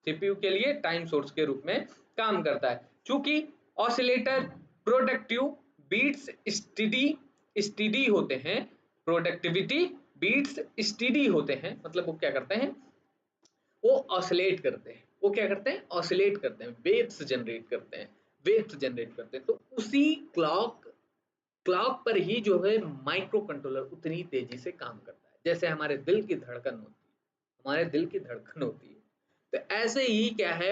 सीपीयू के लिए टाइम सोर्स के रूप में काम करता है। चूंकि ऑसिलेटर प्रोडक्टिव बीट्स स्टीडी होते हैं, प्रोडक्टिविटी बीट्स स्टीडी होते हैं, मतलब वो क्या करते हैं, वो ऑसिलेट करते हैं। वो क्या करते हैं, ऑसिलेट करते हैं, वेव्स जनरेट करते हैं, वेव्स जनरेट करते हैं। तो उसी क्लॉक क्लॉक पर ही जो है माइक्रो कंट्रोलर उतनी तेजी से काम करता है, जैसे हमारे दिल की धड़कन होती है, हमारे दिल की धड़कन होती है। तो ऐसे ही क्या है,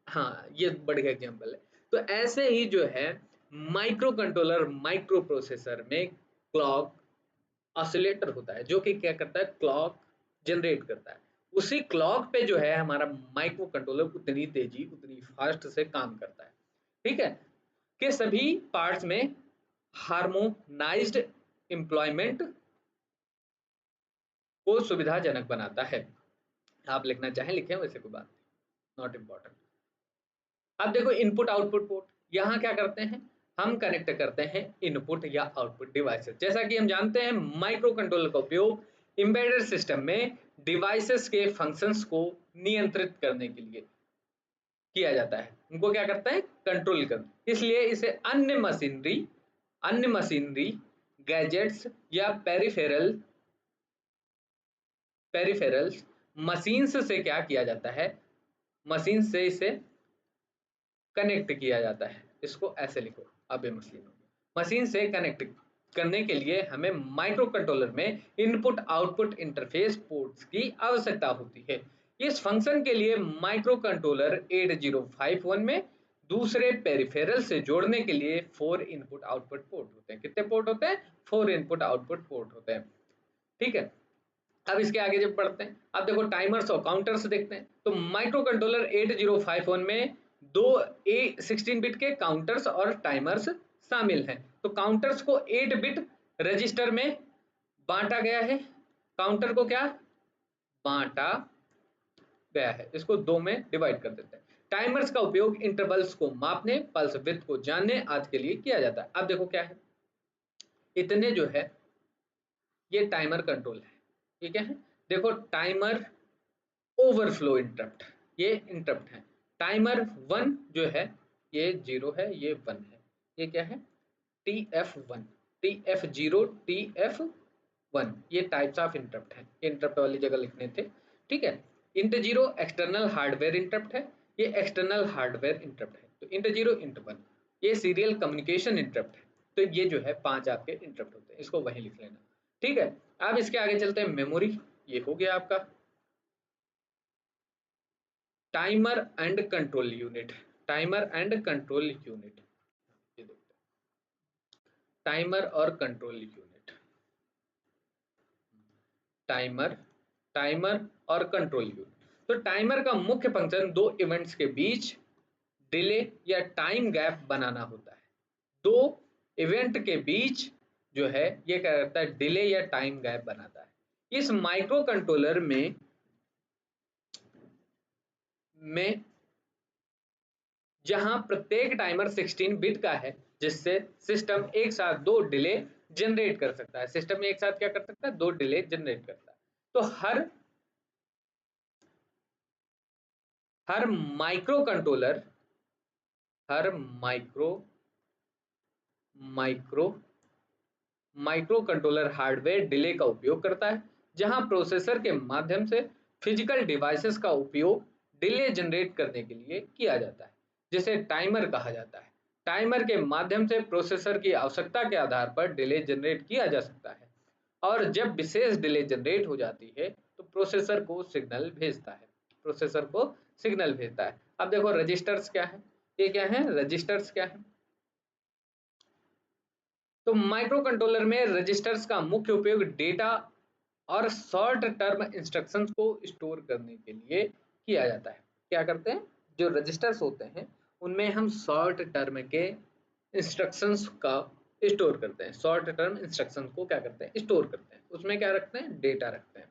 हाँ ये बढ़िया एग्जांपल है। तो ऐसे ही जो है माइक्रो कंट्रोलर माइक्रो प्रोसेसर में क्लॉक ऑसिलेटर होता है, जो कि क्या करता है, क्लॉक जनरेट करता है। उसी क्लॉक पे जो है हमारा माइक्रो कंट्रोलर उतनी तेजी उतनी फास्ट से काम करता है। ठीक है, कि सभी पार्ट्स में हार्मोनाइज्ड एम्प्लॉयमेंट को सुविधाजनक बनाता है। आप लिखना चाहें लिखें, वैसे कोई बात नहीं, नॉट इम्पॉर्टेंट। अब देखो इनपुट आउटपुट पोर्ट, यहाँ क्या करते हैं, हम कनेक्ट करते हैं इनपुट या आउटपुट डिवाइसेस। जैसा कि हम जानते हैं माइक्रो कंट्रोलर का उपयोग एम्बेडेड सिस्टम में डिवाइसेस के फंक्शंस को नियंत्रित करने के लिए किया जाता है, उनको क्या करता है, कंट्रोल कर। इसलिए इसे अन्य मशीनरी गैजेट्स या पेरिफेरल्स मशीन्स से क्या किया जाता है, मशीन से इसे कनेक्ट किया जाता है। इसको ऐसे लिखो, अब ये मशीन से कनेक्ट करने के लिए हमें माइक्रो कंट्रोलर में इनपुट आउटपुट इंटरफेस पोर्ट्स की आवश्यकता होती है। इस फंक्शन के लिए माइक्रो कंट्रोलर 8051 में दूसरे पेरिफेरल से जोड़ने के लिए 4 इनपुट आउटपुट पोर्ट होते हैं। कितने पोर्ट होते हैं, 4 इनपुट आउटपुट पोर्ट होते हैं। ठीक है, अब इसके आगे जब बढ़ते हैं, अब देखो टाइमर्स और काउंटर्स देखते हैं। तो माइक्रो कंट्रोलर 8051 में दो 16 बिट के काउंटर्स और टाइमर्स शामिल हैं। तो काउंटर्स को 8 बिट रजिस्टर में बांटा गया है, काउंटर को क्या बांटा गया है, इसको दो में डिवाइड कर देते हैं। टाइमर्स का उपयोग इंटरवल्स को मापने, पल्स विड्थ को जानने आदि के लिए किया जाता है। अब देखो क्या है, इतने जो है ये टाइमर कंट्रोल है, ठीक है। देखो टाइमर ओवरफ्लो इंटरप्ट, ये इंटरप्ट है। टाइमर 1 जो है ये 0 है, ये 1 है, ये क्या है TF1, TF0, TF1, ये टाइप्स ऑफ इंटरप्ट है, इंटरप्ट वाली जगह लिखने थे, ठीक है। इंट 0 एक्सटर्नल हार्डवेयर इंटरप्ट है, ये एक्सटर्नल हार्डवेयर इंटरप्ट है। तो इंट 0 इंट 1 ये सीरियल कम्युनिकेशन इंटरप्ट है। तो ये जो है 5 आपके इंटरप्ट होते हैं, इसको वहीं लिख लेना, ठीक है। अब इसके आगे चलते हैं, मेमोरी, ये हो गया आपका timer and control unit, timer and control unit, ये देखते हैं टाइमर और कंट्रोल यूनिट, टाइमर, टाइमर और कंट्रोल यूनिट। तो टाइमर का मुख्य फंक्शन दो इवेंट्स के बीच डिले या टाइम गैप बनाना होता है। दो इवेंट के बीच जो है ये क्या करता है, डिले या टाइम गैप बनाता है। इस माइक्रो कंट्रोलर में जहां प्रत्येक टाइमर 16 बिट का है, जिससे सिस्टम एक साथ दो डिले जनरेट कर सकता है। सिस्टम एक साथ क्या कर सकता है, दो डिले जनरेट करता है। तो हर माइक्रो कंट्रोलर, हर micro microcontroller hardware delay का उपयोग करता है, जहां प्रोसेसर के माध्यम से फिजिकल डिवाइसेस का उपयोग डिले जनरेट करने के लिए किया जाता है, जिसे टाइमर कहा जाता है। टाइमर के माध्यम से प्रोसेसर की आवश्यकता के आधार पर डिले जनरेट किया जा सकता है, और जब विशेष डिले जनरेट हो जाती है तो प्रोसेसर को सिग्नल भेजता है, प्रोसेसर को सिग्नल भेजता है। अब देखो रजिस्टर्स क्या है, ये क्या है, रजिस्टर्स क्या है। तो माइक्रो कंट्रोलर में रजिस्टर्स का मुख्य उपयोग डेटा और शॉर्ट टर्म इंस्ट्रक्शंस को स्टोर करने के लिए किया जाता है। क्या करते हैं, जो रजिस्टर्स होते हैं उनमें हम शॉर्ट टर्म के इंस्ट्रक्शंस का स्टोर करते हैं, शॉर्ट टर्म इंस्ट्रक्शंस को क्या करते हैं, स्टोर करते हैं, उसमें क्या रखते हैं, डेटा रखते हैं।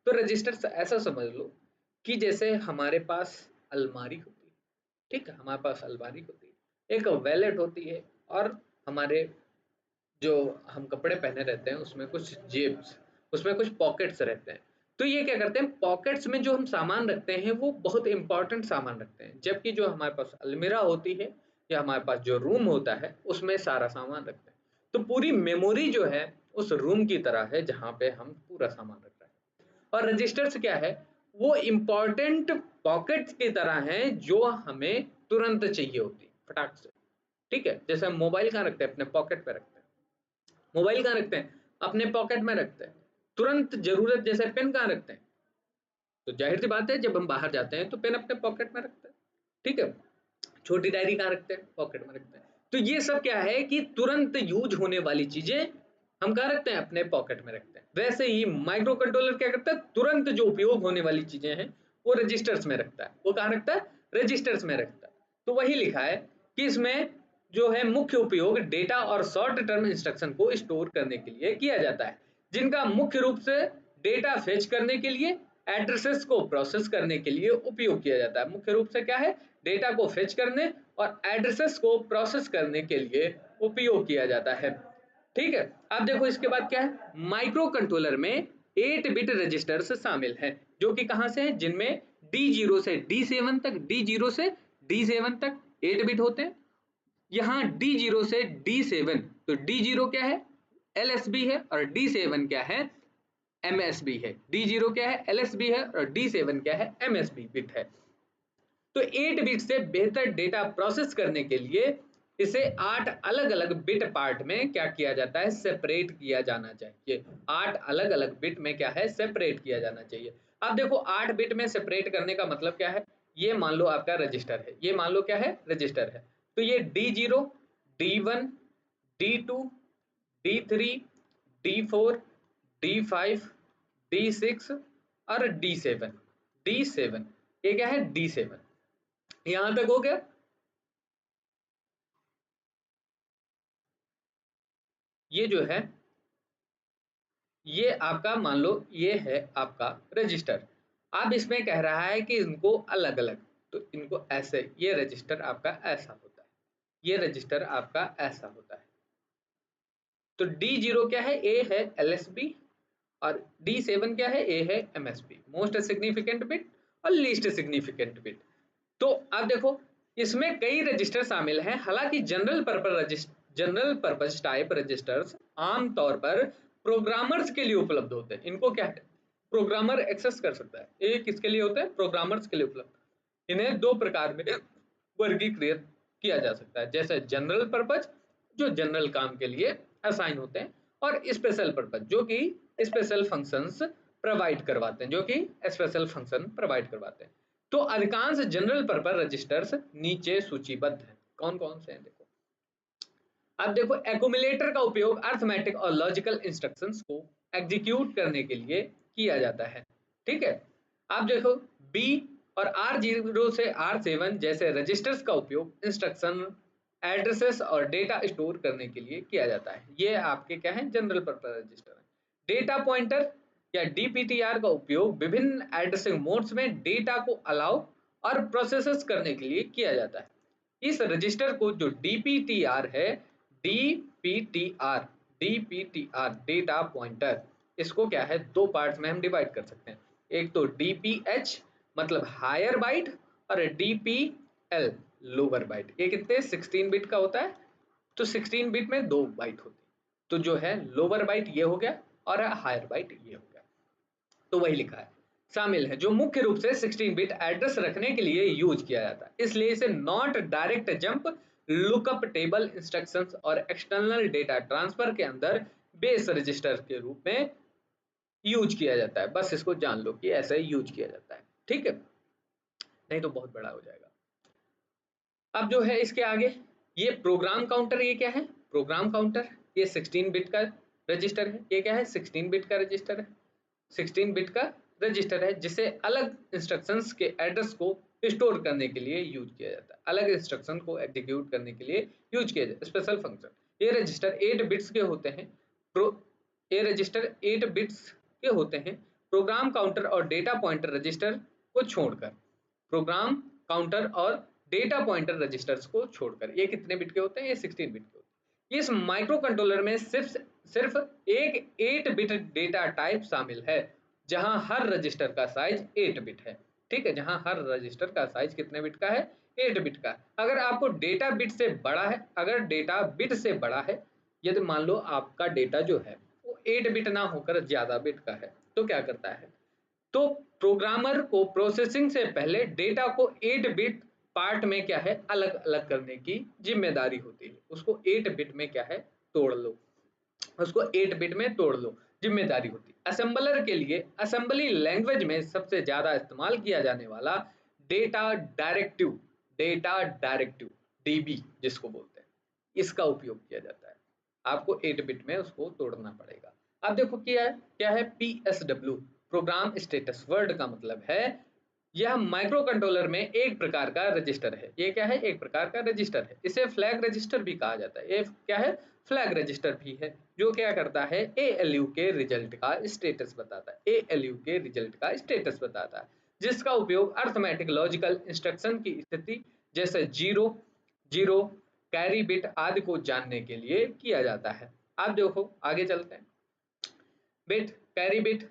तो रजिस्टर्स ऐसा समझ लो कि जैसे हमारे पास अलमारी होती है, ठीक है, हमारे पास अलमारी होती है, एक वैलेट होती है, और हमारे जो हम कपड़े पहने रहते हैं उसमें कुछ जेब्स, उसमें कुछ पॉकेट्स रहते हैं। तो ये क्या करते हैं, पॉकेट्स में जो हम सामान रखते हैं वो बहुत इंपॉर्टेंट सामान रखते हैं, जबकि जो हमारे पास अलमीरा होती है या हमारे पास जो रूम होता है उसमें सारा सामान रखते हैं। तो पूरी मेमोरी जो है उस रूम की तरह है जहाँ पे हम पूरा सामान रख रहे हैं। और रजिस्टर्स क्या है, वो इंपॉर्टेंट पॉकेट्स की तरह हैं जो हमें तुरंत चाहिए होती है, फटाक से, ठीक है। जैसे हम मोबाइल कहाँ रखते हैं, अपने पॉकेट पे रखते हैं, मोबाइल कहाँ रखते हैं, अपने पॉकेट में रखते हैं। तुरंत जरूरत जैसे पेन कहाँ रखते हैं, तो जाहिर सी बात है जब हम बाहर जाते हैं तो पेन अपने पॉकेट में रखते हैं, ठीक है। छोटी डायरी कहाँ रखते हैं, पॉकेट में रखते हैं। तो ये सब क्या है कि तुरंत यूज होने वाली चीजें हम कहाँ रखते हैं, अपने पॉकेट में रखते हैं। वैसे ही माइक्रो कंट्रोलर क्या करता है, तुरंत जो उपयोग होने वाली चीजें हैं वो रजिस्टर्स में रखता है। वो कहाँ रखता है, रजिस्टर्स में रखता है। तो वही लिखा है कि इसमें जो है मुख्य उपयोग डेटा और शॉर्ट टर्म इंस्ट्रक्शन को स्टोर करने के लिए किया जाता है, जिनका मुख्य रूप से डेटा फेच करने के लिए, एड्रेसेस को प्रोसेस करने के लिए उपयोग किया जाता है। मुख्य रूप से क्या है, डेटा को फेच करने और एड्रेसेस को प्रोसेस करने के लिए उपयोग किया जाता है, ठीक है। अब देखो इसके बाद क्या है, माइक्रो कंट्रोलर में 8 बिट रजिस्टर्स शामिल हैं, जो कि कहां से हैं, जिनमें D0 से D7 तक, D0 से D7 तक 8 बिट होते हैं। यहाँ D0 से D7, तो D0 क्या है, LSB है, और D7 क्या है, MSB है। D0 क्या है, LSB है, और D7 क्या है, MSB बिट है। तो 8 बिट से बेहतर डेटा प्रोसेस करने के लिए इसे 8 अलग अलग बिट पार्ट में क्या किया जाता है, सेपरेट किया जाना चाहिए। 8 अलग अलग बिट में क्या है, सेपरेट किया जाना चाहिए। अब देखो 8 बिट में सेपरेट करने का मतलब क्या है, ये मान लो आपका रजिस्टर है, ये मान लो क्या है, रजिस्टर है। तो ये D0, D1, D2, D3, D4, D5, D6 और D7। D7 ये क्या है? D7। यहां तक हो गया। ये जो है ये आपका मान लो ये है आपका रजिस्टर। अब इसमें कह रहा है कि इनको अलग अलग, तो इनको ऐसे, ये रजिस्टर आपका ऐसा होता है, ये रजिस्टर आपका ऐसा होता है। तो D0 क्या है? ए है LSB, और D7 क्या है? ए है MSB, मोस्ट सिग्निफिकेंट बिट और लीस्ट सिग्निफिकेंट बिट। तो अब देखो इसमें कई रजिस्टर शामिल हैं। हालांकि जनरल पर्पस टाइप रजिस्टर्स आमतौर पर प्रोग्रामर्स के लिए उपलब्ध होते हैं। इनको क्या है? प्रोग्रामर एक्सेस कर सकता है। ये किसके लिए होते हैं? प्रोग्रामर्स के लिए उपलब्ध। इन्हें दो प्रकार में वर्गीकृत किया जा सकता है, जैसे जनरल पर्पस जो जनरल काम के लिए असाइन होते हैं, और स्पेशल पर्पस जो कि स्पेशल फंक्शंस प्रोवाइड करवाते हैं, जो कि स्पेशल फंक्शन प्रोवाइड करवाते हैं। तो अधिकांश जनरल पर्पस रजिस्टर्स नीचे सूचीबद्ध हैं। कौन कौन से हैं देखो। अब देखो एक्यूमुलेटर का उपयोग अर्थमेटिक और लॉजिकल इंस्ट्रक्शंस को एग्जीक्यूट करने के लिए किया जाता है। ठीक है। अब देखो बी और R0 से R7 जैसे रजिस्टर्स का उपयोग इंस्ट्रक्शन, एड्रेसेस और डेटा स्टोर करने के लिए किया जाता है। ये आपके क्या है? जनरल पर्पस रजिस्टर है। डेटा पॉइंटर या DPTR का उपयोग विभिन्न एड्रेसिंग मोड्स में डेटा को अलाउ और प्रोसेस करने के लिए किया जाता है। इस रजिस्टर को जो DPTR है, DPTR डेटा पॉइंटर, इसको क्या है? दो पार्ट्स में हम डिवाइड कर सकते हैं। एक तो DPH मतलब हायर बाइट, और DPL लोअर बाइट। ये कितने? 16 बिट का होता है। तो 16 बिट में 2 बाइट होती है। तो जो है लोअर बाइट ये हो गया और हायर बाइट ये हो गया। तो वही लिखा है शामिल है, जो मुख्य रूप से 16 बिट एड्रेस रखने के लिए यूज किया जाता है। इसलिए इसे not direct jump, lookup table instructions और एक्सटर्नल डेटा ट्रांसफर के अंदर बेस रजिस्टर के रूप में यूज किया जाता है। बस इसको जान लो कि ऐसे यूज किया जाता है। ठीक है, नहीं तो बहुत बड़ा हो जाएगा। अब जो है इसके आगे ये प्रोग्राम काउंटर, ये क्या है? प्रोग्राम काउंटर ये 16 बिट का रजिस्टर है। ये क्या है? 16 बिट का रजिस्टर है। 16 बिट का रजिस्टर है जिसे अलग इंस्ट्रक्शंस के एड्रेस को स्टोर करने के लिए यूज किया जाता है, अलग इंस्ट्रक्शन को एग्जीक्यूट करने के लिए यूज किया जाता है, स्पेशल फंक्शन। ये रजिस्टर 8 बिट्स के होते हैं। प्रो ये रजिस्टर 8 बिट्स के होते हैं। प्रोग्राम काउंटर और डेटा पॉइंटर रजिस्टर को छोड़कर, प्रोग्राम काउंटर और डेटा पॉइंटर रजिस्टर्स को छोड़कर ये कितने बिट के होते हैं? ये 16 बिट के होते हैं। इस माइक्रो कंट्रोलर में सिर्फ एक 8 बिट डेटा टाइप शामिल है, जहां हर रजिस्टर का साइज 8 बिट है। ठीक है, जहां हर रजिस्टर का साइज कितने बिट का है? 8 बिट का। अगर आपको डेटा बिट से बड़ा है, अगर डेटा बिट से बड़ा है, यदि मान लो आपका डेटा जो है वो 8 बिट ना होकर ज्यादा बिट का है, तो क्या करता है? तो प्रोग्रामर को प्रोसेसिंग से पहले डेटा को 8 बिट पार्ट में क्या है? अलग अलग करने की जिम्मेदारी होती है। उसको 8 बिट में क्या है? तोड़ लो, उसको 8 बिट में तोड़ लो, जिम्मेदारी होती है। असेंबलर के लिए असेंबली लैंग्वेज में सबसे ज्यादा इस्तेमाल किया जाने वाला डेटा डायरेक्टिव, DB जिसको बोलते हैं, इसका उपयोग किया जाता है। आपको 8 बिट में उसको तोड़ना पड़ेगा। अब देखो क्या है PSW, प्रोग्राम स्टेटस वर्ड का मतलब है यह माइक्रो कंट्रोलर में एक प्रकार का रजिस्टर है। ये क्या है? एक प्रकार का रजिस्टर है। इसे फ्लैग रजिस्टर भी कहा जाता है। ये क्या है? फ्लैग रजिस्टर भी है, जो क्या करता है? ALU के रिजल्ट का स्टेटस बताता है। ALU के रिजल्ट का स्टेटस बताता है, जिसका उपयोग अर्थमेटिक लॉजिकल इंस्ट्रक्शन की स्थिति जैसे 0 0 कैरी बिट आदि को जानने के लिए किया जाता है। आप देखो आगे चलते हैं। बिट, कैरी बिट,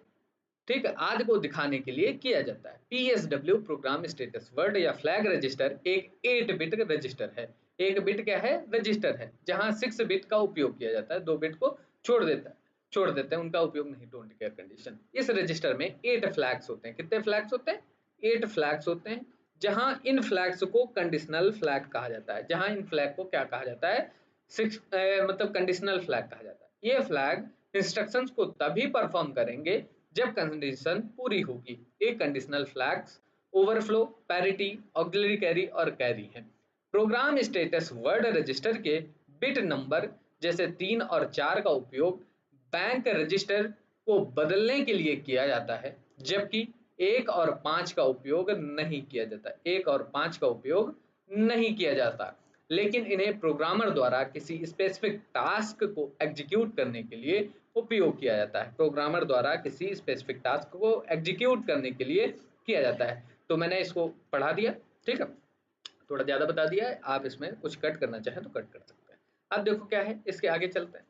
ठीक है, आदि को दिखाने के लिए किया जाता है। PSW प्रोग्राम स्टेटस वर्ड या फ्लैग रजिस्टर एक 8 बिट रजिस्टर है। एक बिट क्या है? रजिस्टर है, जहां 6 बिट का उपयोग किया जाता है, 2 बिट को छोड़ देते हैं, उनका उपयोग नहीं। Don't care condition. इस रजिस्टर में 8 फ्लैग्स होते हैं। कितने फ्लैग्स होते हैं? 8 फ्लैग्स होते हैं, जहां इन फ्लैग्स को कंडीशनल फ्लैग कहा जाता है। जहां इन फ्लैग को क्या कहा जाता है? मतलब कंडीशनल फ्लैग कहा जाता है। ये फ्लैग इंस्ट्रक्शंस को तभी परफॉर्म करेंगे जब कंडीशन पूरी होगी। एक conditional flags overflow, parity, auxiliary carry और कैरी है। प्रोग्राम स्टेटस वर्ड रजिस्टर के बिट नंबर जैसे 3 और 4 का उपयोग बैंक रजिस्टर को बदलने के लिए किया जाता है, जबकि 1 और 5 का उपयोग नहीं किया जाता। 1 और 5 का उपयोग नहीं किया जाता, लेकिन इन्हें प्रोग्रामर द्वारा किसी स्पेसिफिक टास्क को एग्जीक्यूट करने के लिए उपयोग किया जाता है। प्रोग्रामर द्वारा किसी स्पेसिफिक टास्क को एग्जीक्यूट करने के लिए किया जाता है। तो मैंने इसको पढ़ा दिया, ठीक है, थोड़ा ज़्यादा बता दिया है। आप इसमें कुछ कट करना चाहें तो कट कर सकते हैं। अब देखो क्या है, इसके आगे चलते हैं।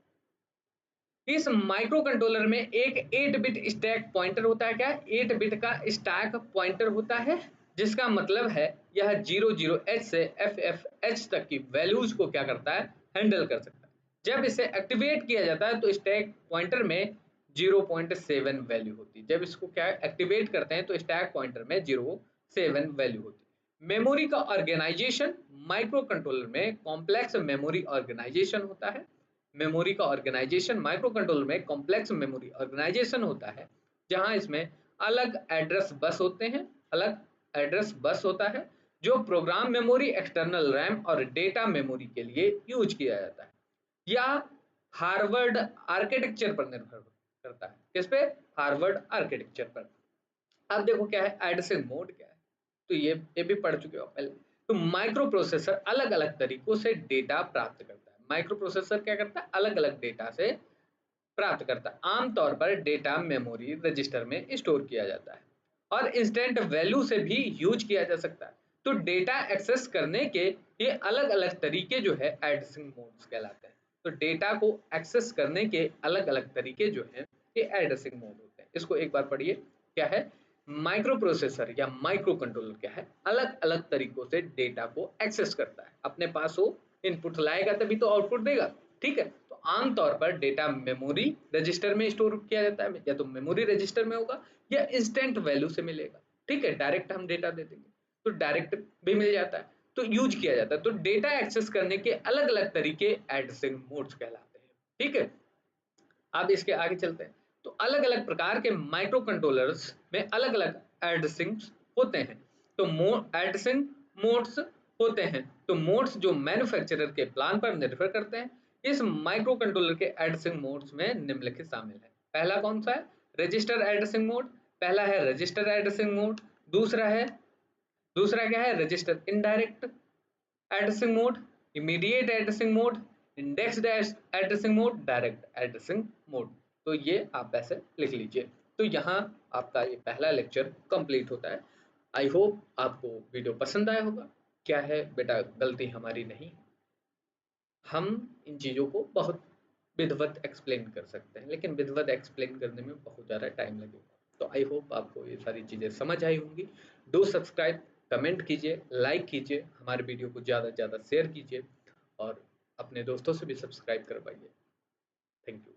इस माइक्रो कंट्रोलर में एक 8 बिट स्टैक पॉइंटर होता है। क्या 8 बिट का स्टैक पॉइंटर होता है, जिसका मतलब है यह 00H से FFH तक की वैल्यूज को क्या करता है, हैंडल कर सकता है। जब इसे एक्टिवेट किया जाता है तो स्टैक पॉइंटर में 0.7 वैल्यू होती है। जब इसको क्या एक्टिवेट करते हैं तो स्टैक पॉइंटर में 0.7 वैल्यू होती है। मेमोरी का ऑर्गेनाइजेशन माइक्रो कंट्रोलर में कॉम्प्लेक्स मेमोरी ऑर्गेनाइजेशन होता है। मेमोरी का ऑर्गेनाइजेशन माइक्रो कंट्रोलर में कॉम्प्लेक्स मेमोरी ऑर्गेनाइजेशन होता है, जहां इसमें अलग एड्रेस बस होते हैं, अलग एड्रेस बस होता है, जो प्रोग्राम मेमोरी, एक्सटर्नल रैम और डेटा मेमोरी के लिए यूज किया जाता है, या हार्वर्ड आर्किटेक्चर पर निर्भर करता है। किस पे? हार्वर्ड आर्किटेक्चर पर। अब देखो क्या है एडिशन मोड क्या है, तो ये भी पढ़ चुके हो पहले। तो माइक्रो प्रोसेसर अलग अलग तरीकों से डेटा प्राप्त करता है। माइक्रो प्रोसेसर क्या करता है, अलग अलग डेटा से प्राप्त करता है। आमतौर पर डेटा मेमोरी रजिस्टर में स्टोर किया जाता है और इंस्टेंट वैल्यू से भी यूज किया जा सकता है। तो डेटा एक्सेस करने के ये अलग अलग तरीके जो है एडिशन मोड्स कहलाते हैं। तो डेटा को एक्सेस करने के अलग अलग तरीके जो हैं ये एडिशन मोड होते हैं। इसको एक बार पढ़िए, क्या है, माइक्रो प्रोसेसर या माइक्रो कंट्रोलर क्या है, अलग अलग तरीकों से डेटा को एक्सेस करता है। अपने पास वो इनपुट लाएगा तभी तो आउटपुट देगा, ठीक है। तो आमतौर पर डेटा मेमोरी रजिस्टर में स्टोर किया जाता है, या तो मेमोरी रजिस्टर में होगा या इंस्टेंट वैल्यू से मिलेगा, ठीक है। डायरेक्ट हम डेटा दे देंगे तो डायरेक्ट भी मिल जाता है, तो यूज किया जाता है। तो डेटा एक्सेस करने के अलग अलग तरीके एडिशन मोड्स कहलाते हैं, ठीक है। अब इसके आगे चलते हैं। तो अलग अलग प्रकार के माइक्रो कंट्रोलर्स में अलग अलग एडिशंस होते हैं। तो एडिशन मोड्स होते हैं। तो मोड्स जो मैन्युफैक्चरर के प्लान पर निर्भर करते हैं। इस माइक्रो कंट्रोलर के एडिशन मोड्स में निम्नलिखित शामिल है। पहला कौन सा है, रजिस्टर एडिशन मोड। पहला है रजिस्टर एडिशन मोड। दूसरा क्या है, register indirect addressing mode, immediate addressing mode, indexed addressing mode, direct addressing mode. तो ये आप ऐसे लिख लीजिए। तो यहाँ आपका ये पहला लेक्चर कंप्लीट होता है। आई होप आपको वीडियो पसंद आया होगा। क्या है बेटा, गलती हमारी नहीं, हम इन चीज़ों को बहुत विधिवत एक्सप्लेन कर सकते हैं, लेकिन विधिवत एक्सप्लेन करने में बहुत ज़्यादा टाइम लगेगा। तो आई होप आपको ये सारी चीज़ें समझ आई होंगी। डू सब्सक्राइब, कमेंट कीजिए, लाइक कीजिए, हमारे वीडियो को ज़्यादा से ज़्यादा शेयर कीजिए और अपने दोस्तों से भी सब्सक्राइब करवाइए। Thank you.